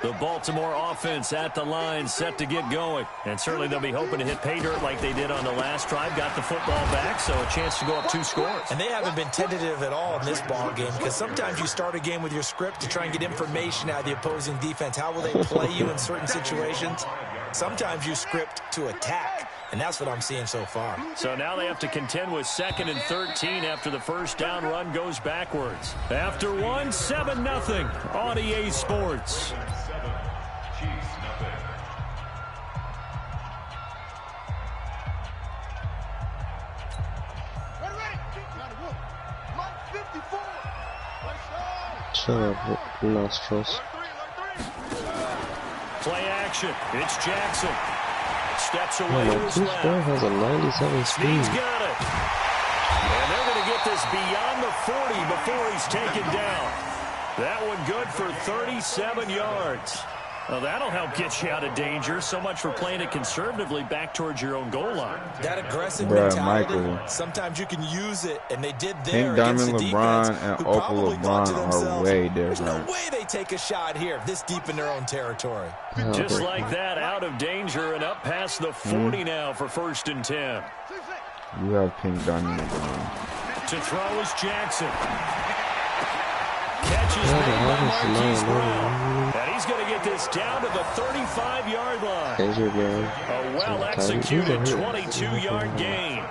The Baltimore offense at the line, set to get going. And certainly they'll be hoping to hit pay dirt like they did on the last drive. Got the football back, so a chance to go up 2 scores. And they haven't been tentative at all in this ball game, because sometimes you start a game with your script to try and get information out of the opposing defense. How will they play you in certain situations? Sometimes you script to attack. And that's what I'm seeing so far. So now they have to contend with 2nd and 13 after the first down run goes backwards. After 1, 7-0 on EA Sports. Shut up, nostrils. Play action. It's Jackson. Steps away Oh, to my his two left. square has a 97 speed. He's got it. And they're going to get this beyond the 40 before he's taken down. That one good for 37 yards. Well, that'll help get you out of danger. So much for playing it conservatively back towards your own goal line. That aggressive Bruh, mentality, Michael. sometimes you can use it, and they did there Pink against Diamond the LeBron defense, and who Opal probably thought to LeBron are themselves, way there's no different. way they take a shot here this deep in their own territory. Just like that, out of danger and up past the 40 now for 1st and 10. You have Pink Diamond LeBron. To throw is Jackson. Catches made by Marquise Brown. And he's going to get this down to the 35-yard line. A well-executed 22-yard gain.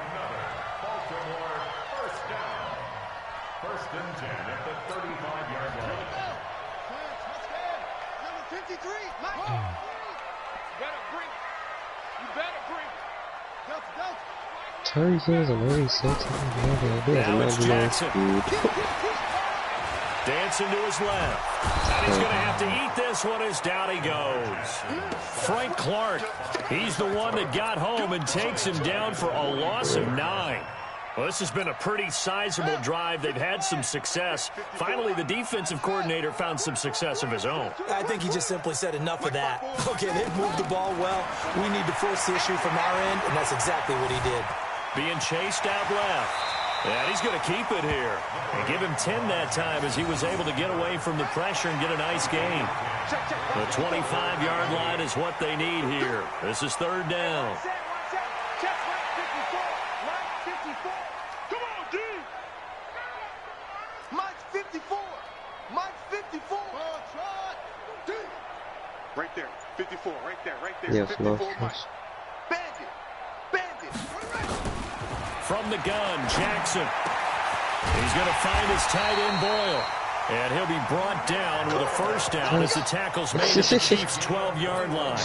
First and 10 at the 35-yard line. Number 53, Mike. You better bring it. You better bring it. Delta. Terry Hill's a 96. Now it's Jackson. Dancing to his left. And he's going to have to eat this one as down he goes. Frank Clark, he's the one that got home and takes him down for a loss of 9. Well, this has been a pretty sizable drive. They've had some success. Finally, the defensive coordinator found some success of his own. I think he just simply said enough of that. Okay, they've moved the ball well. We need to force the issue from our end, and that's exactly what he did. Being chased out left. And he's going to keep it here. And give him 10 that time as he was able to get away from the pressure and get a nice gain. The 25-yard line is what they need here. This is 3rd down. Come on, D. Mike's 54. Mike's 54. D. Right there. 54. Right there. Right there. Yes, 54 no. Mike. Bandit. Bandit. From the gun, Jackson. He's going to find his tight end Boyle. And he'll be brought down with a first down as the tackle's made at the Chiefs' 12-yard line.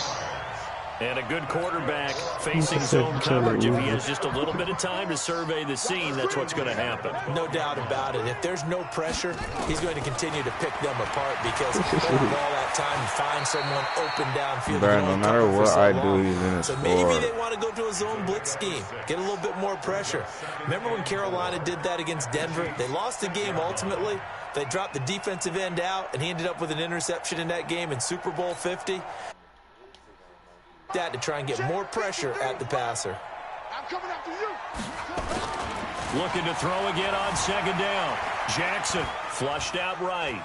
And a good quarterback facing zone coverage. If he has just a little bit of time to survey the scene, that's what's going to happen. No doubt about it. If there's no pressure, he's going to continue to pick them apart because he'll have all that time to find someone open downfield. Bruh, no matter what I do, he's in his So score. maybe they want to go to a zone blitz scheme, get a little bit more pressure. Remember when Carolina did that against Denver? They lost the game ultimately. They dropped the defensive end out, and he ended up with an interception in that game in Super Bowl 50. That to try and get more pressure at the passer. I'm coming after you. Looking to throw again on 2nd down. Jackson flushed out right.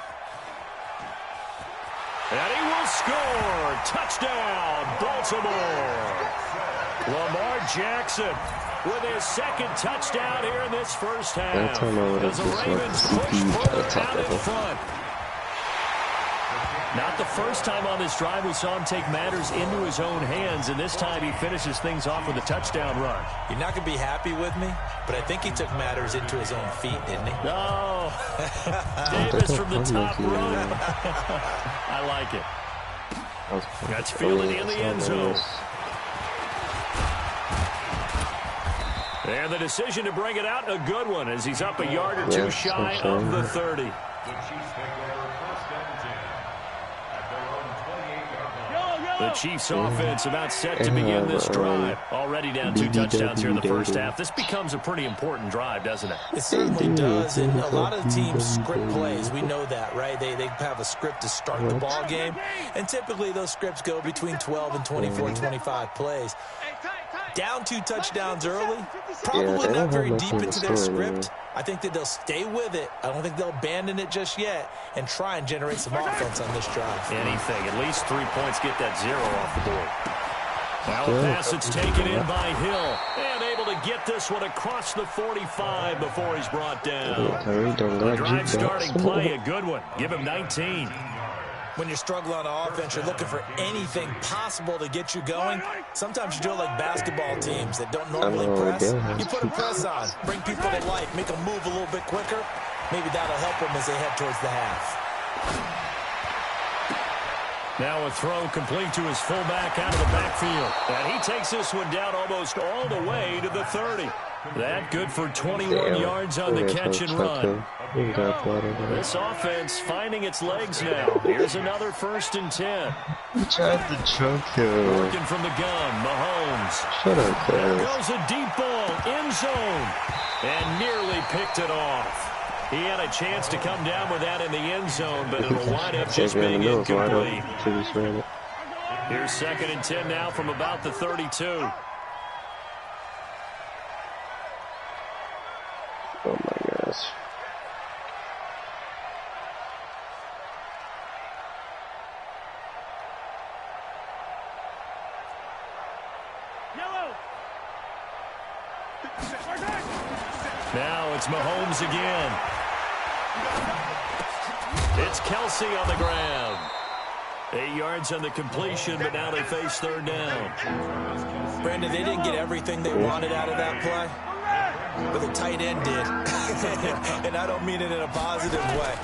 And he will score. Touchdown, Baltimore. Lamar Jackson with his 2nd touchdown here in this first half. As the Ravens push further out in front. Not the first time on this drive we saw him take matters into his own hands, and this time he finishes things off with a touchdown run. You're not going to be happy with me, but I think he took matters into his own feet, didn't he? No. Davis from the top rope. I like it. That's fielded in the end zone. And the decision to bring it out, a good one, as he's up a yard or two shy of the 30. The Chiefs take over 1st and 10 at their own 28-yard line. The Chiefs offense about set to begin this drive. Already down 2 touchdowns here in the first half. This becomes a pretty important drive, doesn't it? It certainly does, and a lot of the teams script plays. We know that, right? They have a script to start the ball game, and typically those scripts go between 12 and 24, 25 plays. Down 2 touchdowns early, probably not very deep into their script. I think that they'll stay with it. I don't think they'll abandon it just yet and try and generate some offense on this drive. Anything. At least 3 points, get that 0 off the board. Now a pass that's taken in by Hill. And able to get this one across the 45 before he's brought down. The drive starting play, a good one. Give him 19. When you're struggling on offense, you're looking for anything possible to get you going. Sometimes you do it like basketball teams that don't normally press. You put a press on, bring people to life, make them move a little bit quicker. Maybe that'll help them as they head towards the half. Now a throw complete to his fullback out of the backfield. And he takes this one down almost all the way to the 30. That good for 21 yards on the catch and run. This offense finding its legs now. Here's another 1st and 10. He tried to choke him. Working from the gun, Mahomes. Shut up, There goes a deep ball, end zone. And nearly picked it off. He had a chance to come down with that in the end zone, but it'll wind up just being incomplete. Here's 2nd and 10 now from about the 32. Oh my gosh. Now it's Mahomes again. It's Kelsey on the ground. 8 yards on the completion, but now they face 3rd down. Brandon, they didn't get everything they wanted out of that play, but the tight end did. And I don't mean it in a positive way.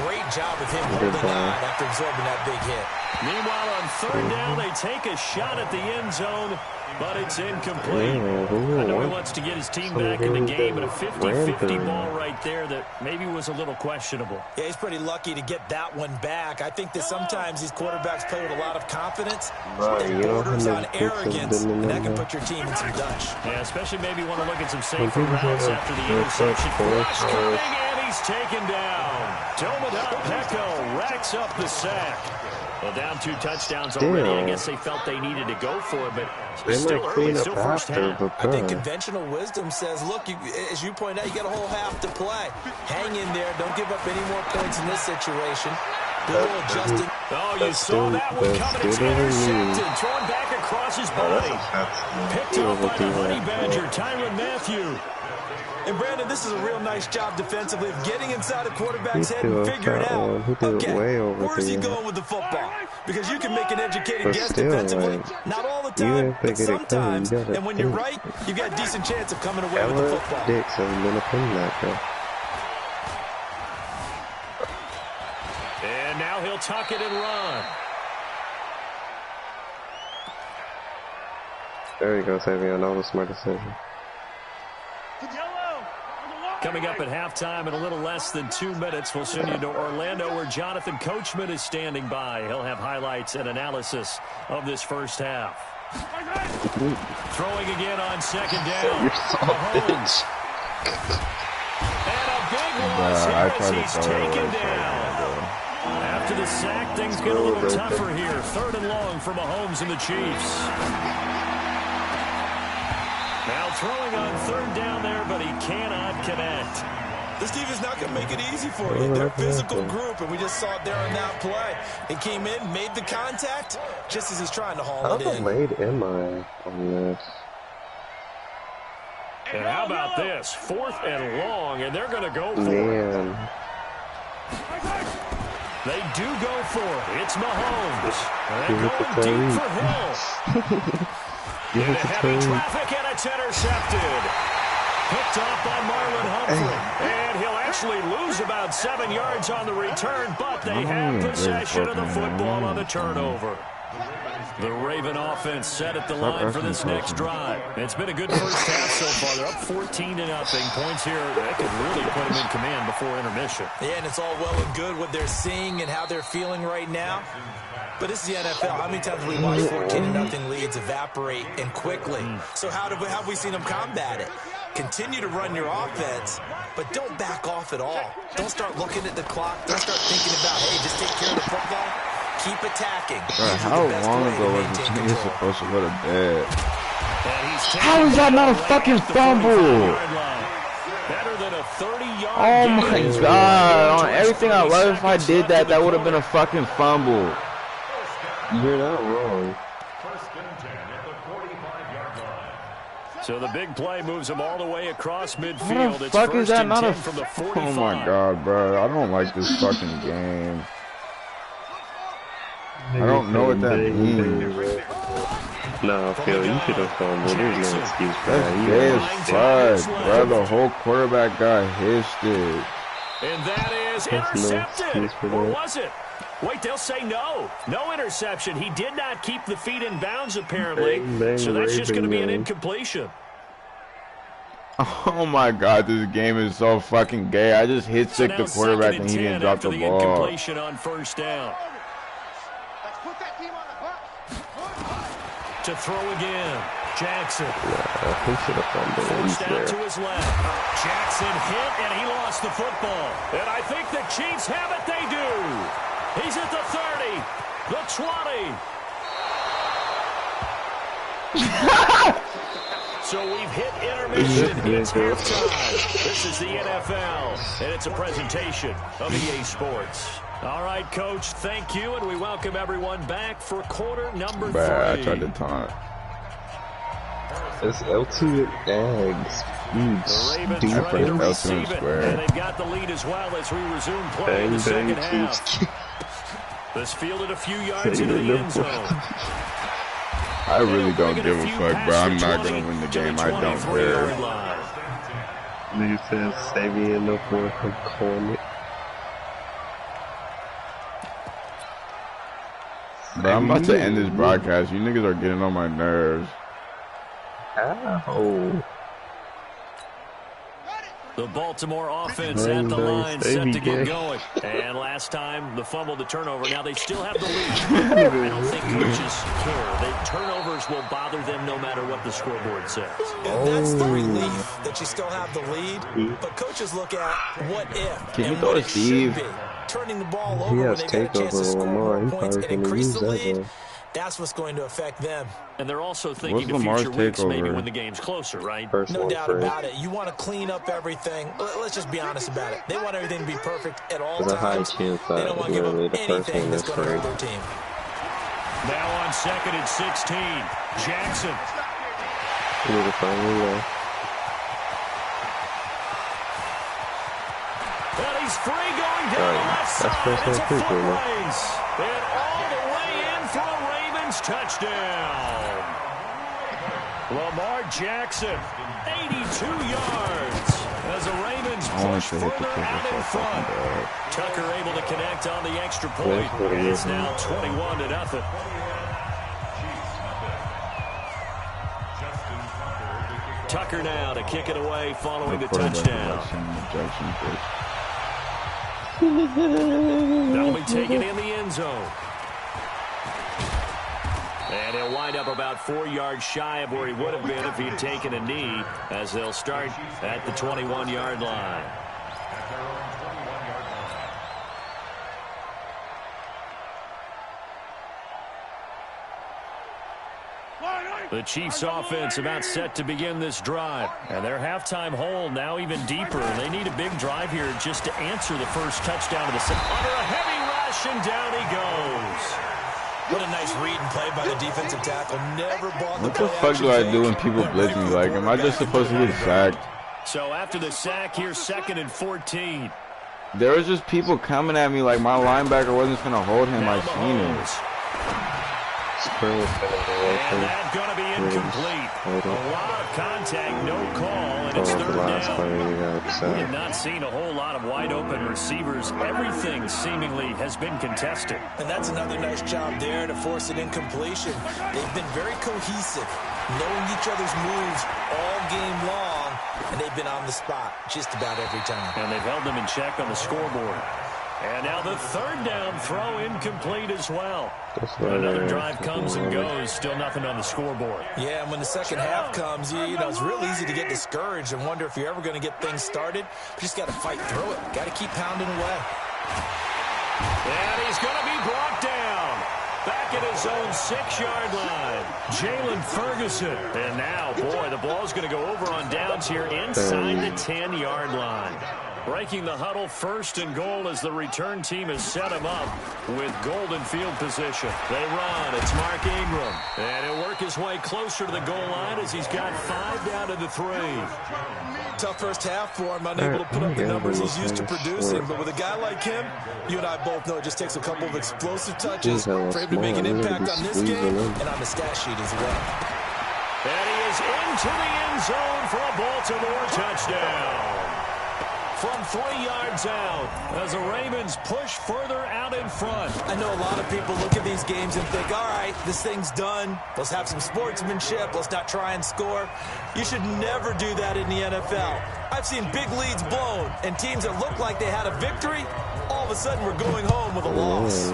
Great job of him holding on after absorbing that big hit. Meanwhile, on 3rd down, they take a shot at the end zone, but it's incomplete. I know he wants to get his team back in the game, but a 50-50 ball right there that maybe was a little questionable. Yeah, he's pretty lucky to get that one back. I think that sometimes these quarterbacks play with a lot of confidence. It borders on arrogance, and that can put your team in some Dutch. Yeah, especially maybe want to look at some safer routes after the interception. Rush coming, and he's taken down. Tomadon Peko racks up the sack. Well, down 2 touchdowns already. I guess they felt they needed to go for it, but still early, still first half. I think conventional wisdom says, look, as you point out, you got a whole half to play. Hang in there. Don't give up any more points in this situation. Do a little adjusting. Oh, you saw that one coming. It's intercepted. Thrown back across his body. Picked up by the Honey Badger, Tyrann Mathieu. And, Brandon, this is a real nice job defensively of getting inside a quarterback's head and figuring out, okay, where's he going with the football? Because you can make an educated guess defensively. Not all the time, but sometimes. And when you're right, you've got a decent chance of coming away with the football. Dix has been a playmaker. And now he'll tuck it and run. There you go, Savion. That was a smart decision. Coming up at halftime in a little less than 2 minutes, we'll send you to Orlando where Jonathan Coachman is standing by. He'll have highlights and analysis of this first half. Throwing again on 2nd down. Mahomes. And a big loss here as he's taken down. After the sack, things get a little tougher here. 3rd and long for Mahomes and the Chiefs. Now throwing on 3rd down there, but he cannot connect. This defense is not going to make it easy for you. They're a physical group, and we just saw it there on that play. He came in, made the contact, just as he's trying to haul it in. How late am I on this? And how about this? 4th and long, and they're going to go for it. They do go for it. It's Mahomes. And going deep for Hill. Into heavy traffic, and it's intercepted. Picked off by Marlon Humphrey. And he'll actually lose about 7 yards on the return, but they have possession of the football on the turnover. The Raven offense set at the line for this next drive. It's been a good first half so far. They're up 14-0. Points here that could really put them in command before intermission. Yeah, and it's all well and good what they're seeing and how they're feeling right now. But this is the NFL. How many times have we watched 14-0 leads evaporate and quickly? So how have we seen them combat it? Continue to run your offense, but don't back off at all. Don't start looking at the clock. Don't start thinking about, hey, just take care of the football. Keep attacking. How long ago was this nigga supposed to go to bed? How is that not a fucking fumble? Oh my god, on everything I love, if I did that, that would have been a fucking fumble. You're not wrong. So the big play moves him all the way across midfield. How the fuck is that not a Oh my god, bro. I don't like this fucking game. I don't know what that means. Nah, Phil, you should have fumbled. There's no excuse for that. That's gay as fuck, bro. The whole quarterback got hissed it. And that is intercepted. Or was it? Wait, they'll say no. No interception. He did not keep the feet in bounds, apparently. So that's just going to be an incompletion. Oh my god, this game is so fucking gay. I just hit sick the quarterback and he didn't drop the ball. Incompletion on first down. To throw again. Jackson. First down to his left. Jackson hit, and he lost the football. And I think the Chiefs have it. They do. He's at the 30, the 20. So we've hit intermission. It's halftime. This is the NFL, and it's a presentation of EA Sports. All right, Coach, thank you, and we welcome everyone back for quarter number 3. I tried to taunt. It's L2 eggs. The Ravens ready to receive it, and they've got the lead as well as we resume play in the second half. This fielded a few yards into the end zone. I really don't give a fuck, bro. I'm not going to win the game. I don't care. Nigga says, save me in the fourth corner. Bro, I'm about to end this broadcast. You niggas are getting on my nerves. Ow. The Baltimore offense at the line, set to get going. And last time, the fumble, the turnover. Now they still have the lead. I don't think coaches care. The turnovers will bother them no matter what the scoreboard says. And that's the relief that you still have the lead. But coaches look at what if Can you and go what to it Steve? should be. Turning the ball He over has when they get a chance to takeover score Lamar. more He points probably and gonna increase use the that lead. one. That's what's going to affect them. And they're also thinking What's of Lamar's future weeks, maybe takeover? when the game's closer, right? No doubt about it. You want to clean up everything. Let's just be honest about it. They want everything to be perfect at all There's a high times. chance They that don't want to give up literally the first anything one that's is going to hurt free. their team. Now on 2nd and 16, Jackson. He was a final And he's free going down the left side. It's a foot race. And all the way in for a Ravens touchdown. Lamar Jackson, 82 yards. As the Ravens push further out in front. Tucker able to connect on the extra point. And it's now 21-0. Tucker now to kick it away following the touchdown. That'll be taken in the end zone. And he'll wind up about 4 yards shy of where he would have been if he'd taken a knee, as they'll start at the 21-yard line. The Chiefs offense about set to begin this drive. And their halftime hole now even deeper. They need a big drive here just to answer the first touchdown of the second. Under a heavy rush, and down he goes. What a nice read and play by the defensive tackle. Never bought the What the fuck do I do when people blitz me? Like, am I just supposed to get sacked? So after the sack, here's 2nd and 14. There was just people coming at me like my linebacker wasn't going to hold him. I seen it. And that's going to be incomplete. A lot of contact, no call, and it's 3rd down. We have not seen a whole lot of wide-open receivers. Everything seemingly has been contested. And that's another nice job there to force an incompletion. They've been very cohesive, knowing each other's moves all game long, and they've been on the spot just about every time. And they've held them in check on the scoreboard. And now the third down throw incomplete as well. Another drive comes and goes. Still nothing on the scoreboard. Yeah, and when the second half comes, you know, it's real easy to get discouraged and wonder if you're ever going to get things started. But you just got to fight through it. Got to keep pounding away. And he's going to be brought down. Back at his own 6-yard line. Jalen Ferguson. And now, boy, the ball's going to go over on downs here inside the 10-yard line. Breaking the huddle, 1st and goal as the return team has set him up with golden field position. They run. It's Mark Ingram. And he'll work his way closer to the goal line as he's got 5 down to the 3. Tough first half for him, unable to put up the numbers he's used to producing. But with a guy like him, you and I both know it just takes a couple of explosive touches for him to make an impact on this game and on the stat sheet as well. And he is into the end zone for a Baltimore touchdown. From 3 yards out as the Ravens push further out in front. I know a lot of people look at these games and think, all right, this thing's done. Let's have some sportsmanship. Let's not try and score. You should never do that in the NFL. I've seen big leads blown and teams that look like they had a victory, all of a sudden we're going home with a loss.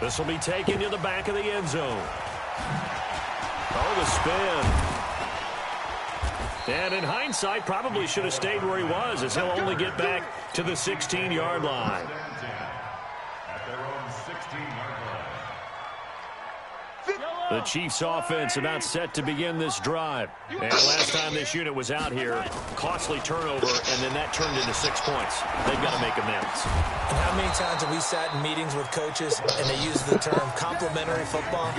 This will be taken to the back of the end zone. Oh, the spin. And in hindsight, probably should have stayed where he was, as he'll only get back to the 16-yard line. At their own 16-yard line. The Chiefs offense about set to begin this drive. And last time this unit was out here, costly turnover, and then that turned into 6 points. They've got to make amends. And how many times have we sat in meetings with coaches and they use the term complementary football?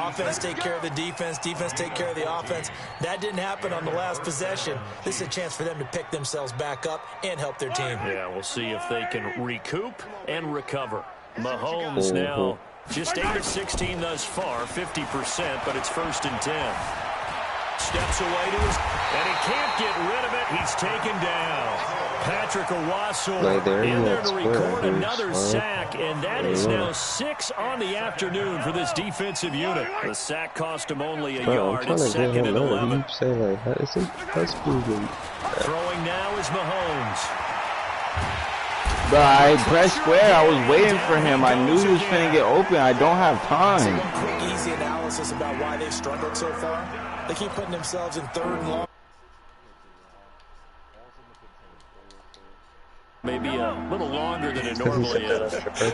Offense take care of the defense, defense take care of the offense. That didn't happen on the last possession. This is a chance for them to pick themselves back up and help their team. Yeah, we'll see if they can recoup and recover. Mahomes now just 8 of 16 thus far, 50%, but it's 1st and 10. Steps away to his, and he can't get rid of it. He's taken down. Patrick Owasso in there to record another sack, and that is now 6 on the afternoon for this defensive unit. The sack cost him only a yard. It's 2nd and 11. Throwing now is Mahomes. But I pressed square. I was waiting for him. I knew he was finna get open. I don't have time. Quick, easy analysis about why they've struggled so far. They keep putting themselves in 3rd and long. Maybe a little longer than it normally is.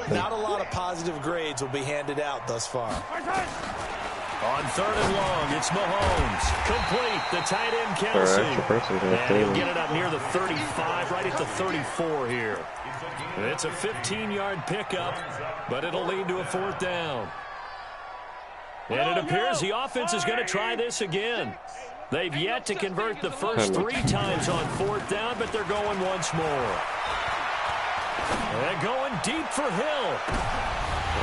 Not a lot of positive grades will be handed out thus far. On 3rd and long, it's Mahomes. Complete. The tight end Kelsey. And he'll get it up near the 35, right at the 34 here. It's a 15-yard pickup, but it'll lead to a 4th down. And it appears the offense is going to try this again. They've yet to convert the first 3 times on 4th down, but they're going once more. And going deep for Hill.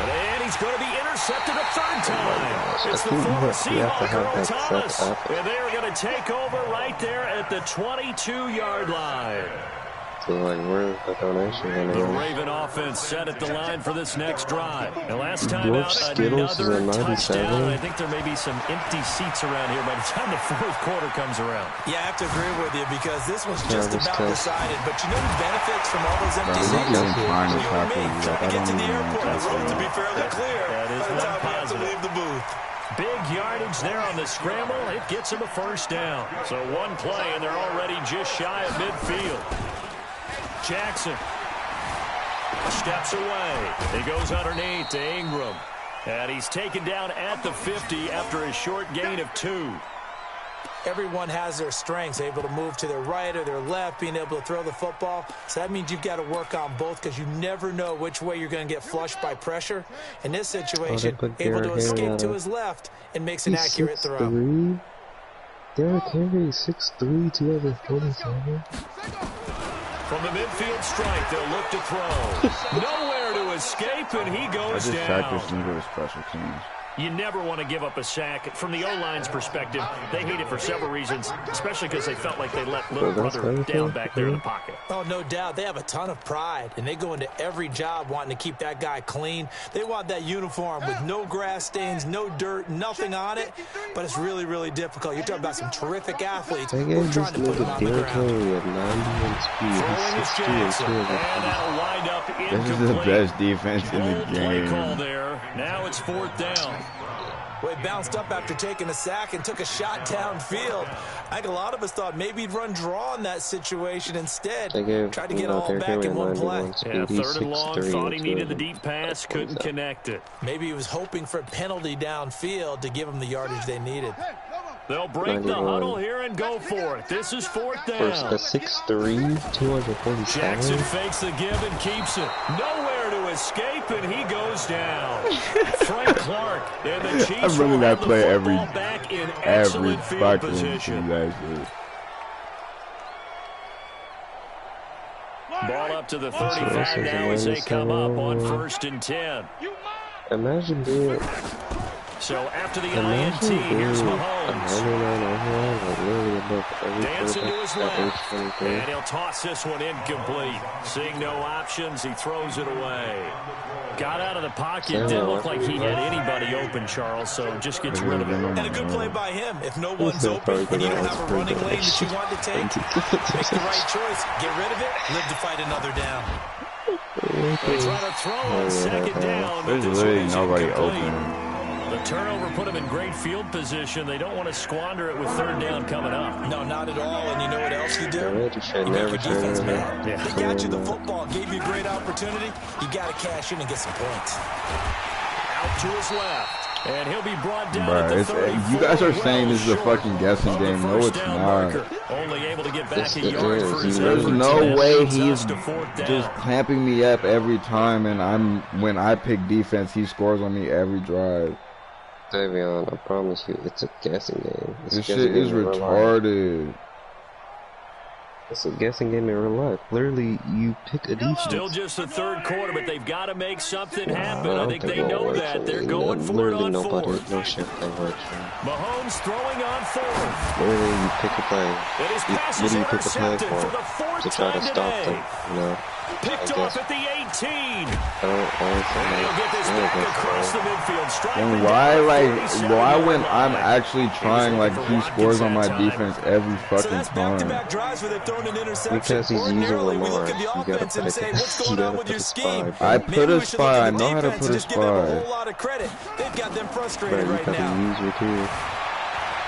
And he's going to be intercepted a 3rd time. It's the former Seahawk, Earl Thomas. And they are going to take over right there at the 22-yard line. So, like, where's the donation going to The go? Raven offense set at the line for this next drive. And last time out, another touchdown. I think there may be some empty seats around here by the time the 4th quarter comes around. Yeah, I have to agree with you because this was just about decided. But you know who benefits from all those empty seats? You and me. Trying to get to the airport. The road to be fairly clear by the time we have to leave the booth. Big yardage there on the scramble. It gets him a 1st down. So one play, and they're already just shy of midfield. Jackson steps away. He goes underneath to Ingram. And he's taken down at the 50 after a short gain of 2. Everyone has their strengths, able to move to their right or their left, being able to throw the football. So that means you've got to work on both because you never know which way you're going to get flushed by pressure. In this situation, able to escape to his left and makes an accurate throw. Derrick Henry, 6'3", 247. From the midfield strike, they'll look to throw. Nowhere to escape, and he goes down. I just practiced into his special teams. You never want to give up a sack. From the O-line's perspective, they hate it for several reasons, especially because they felt like they let little brother down back there in the pocket. Oh, no doubt. They have a ton of pride, and they go into every job wanting to keep that guy clean. They want that uniform with no grass stains, no dirt, nothing on it, but it's really, really difficult. You're talking about some terrific athletes who are trying to put him on the ground. Throwing is Jackson, and that'll wind up incomplete. This is the best defense in the game. Play call there. Now it's 4th down. Well, he bounced up after taking a sack and took a shot downfield. I think a lot of us thought maybe he'd run draw in that situation instead. Tried to get all back in one play. Yeah, 3rd and long, thought he needed the deep pass, couldn't connect it. Maybe he was hoping for a penalty downfield to give him the yardage they needed. They'll break the huddle here and go for it. This is 4th down. A 6'3", 240 Jackson fakes the give and keeps it. Nowhere to escape, and he goes down. Frank Clark and the Chiefs will have the football back in excellent field position. Ball up to the 35 now as they come up on 1st and 10. Imagine being... So after the INT, here's Mahomes. Dancing to his left. And he'll toss this one incomplete. Seeing no options, he throws it away. Got out of the pocket. Didn't look like he had anybody open, Charles, so just gets rid of it. And a good play by him. If no one's open and you don't have a running lane that you want to take, make the right choice. Get rid of it. Live to fight another down. They try to throw on 2nd down. There's literally nobody open. The turnover put them in great field position. They don't want to squander it with 3rd down coming up. No, not at all. And you know what else you do? You make your defense mad. Yeah. They got you the football, gave you a great opportunity. You got to cash in and get some points. Out to his left. And he'll be brought down Bruh, at the 34. you guys are saying this is a fucking guessing game. No, it's not. Only able to get back a yard for his There's efforts, no way he's to 4th down. just clamping me up every time, and when I pick defense, he scores on me every drive. Davion, I promise you, it's a guessing game. This shit is retarded. It's a guessing game in real life. Literally, you pick a defense. Still just the 3rd quarter, but they've got to make something happen. I think they know that. They're going for it on 4th. No shit play works. Mahomes throwing on 4th. Literally, you pick a play. What do you pick a play for? To try to stop them, you know? Picked off at the 18. And he'll get this back across the midfield. And why when I'm actually trying, like, he scores on my defense every fucking time? Because he's using Lamar. You gotta put a spy. I put a spy. I know how to put a spy. They've got them frustrated right now.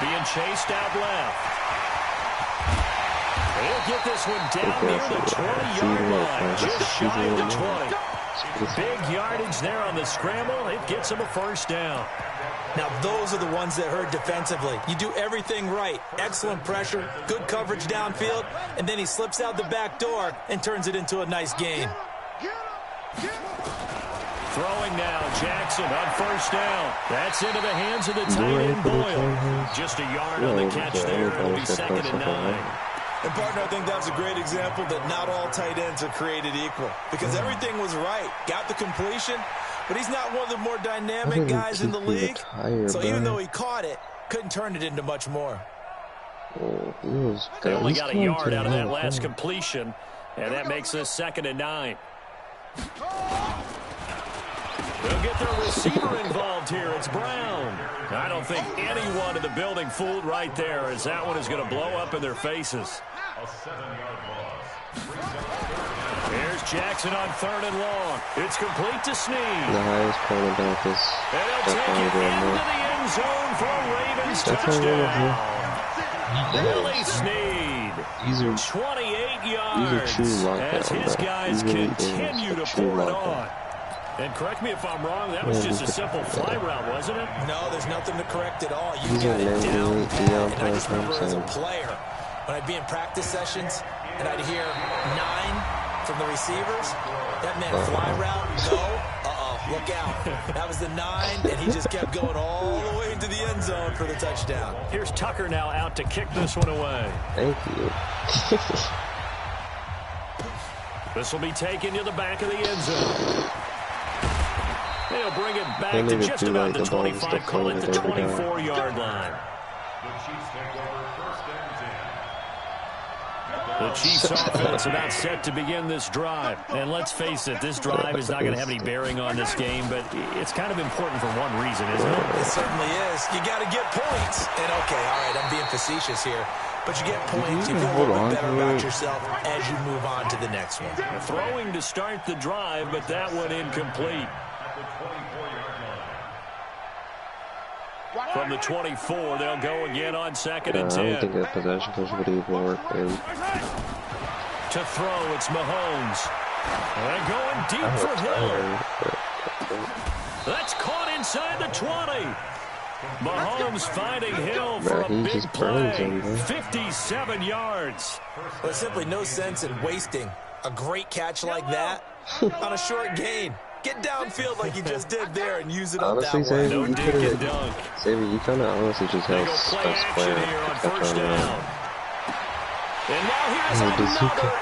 Being chased out left. He'll get this one down near the 20-yard line, just shy of the 20. Big yardage there on the scramble. It gets him a 1st down. Now, those are the ones that hurt defensively. You do everything right. Excellent pressure, good coverage downfield, and then he slips out the back door and turns it into a nice gain. Throwing now, Jackson on 1st down. That's into the hands of the tight end, Boyle. Just a yard on the catch there. It'll be 2nd and 9. And, partner, I think that's a great example that not all tight ends are created equal. Because everything was right. Got the completion, but he's not one of the more dynamic guys in the league. So even though he caught it, couldn't turn it into much more. They only got a yard out of that last completion, and that makes this 2nd and 9. They'll get their receiver involved here. It's Brown. I don't think anyone in the building fooled right there, as that one is going to blow up in their faces. A 7-yard loss. Here's Jackson on 3rd and long. It's complete to Snead. The highest point about this. And he'll take it into the end zone for a Ravens touchdown. Billy Snead. 28 yards as his guys continue to pour it on. And correct me if I'm wrong, that was just a simple fly route, wasn't it? No, there's nothing to correct at all. You got it down pat. And I just remember as a player, when I'd be in practice sessions and I'd hear 9 from the receivers, that meant fly route, go, look out. That was the 9, and he just kept going all the way into the end zone for the touchdown. Here's Tucker now out to kick this one away. Thank you. This will be taken to the back of the end zone. They'll bring it back to just about the 25, call it the 24-yard line. The Chiefs offense about set to begin this drive. And let's face it, this drive is not going to have any bearing on this game, but it's kind of important for one reason, isn't it? It certainly is. You got to get points. And okay, all right, I'm being facetious here. But you get points, you feel a little bit better about yourself as you move on to the next one. Throwing to start the drive, but that one incomplete. From the 24, they'll go again on 2nd and 10. I don't think that possession coach would even work. To throw, it's Mahomes. They're going deep for Hill. That's caught inside the 20. Mahomes finding Hill for a big play. 57 yards. There's simply no sense in wasting a great catch like that on a short gain. Get downfield like you just did there and use it up that way. No dink and dunk. Xavier, you kind of honestly just have best player on first down. And now here's another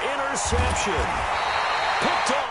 interception. Picked off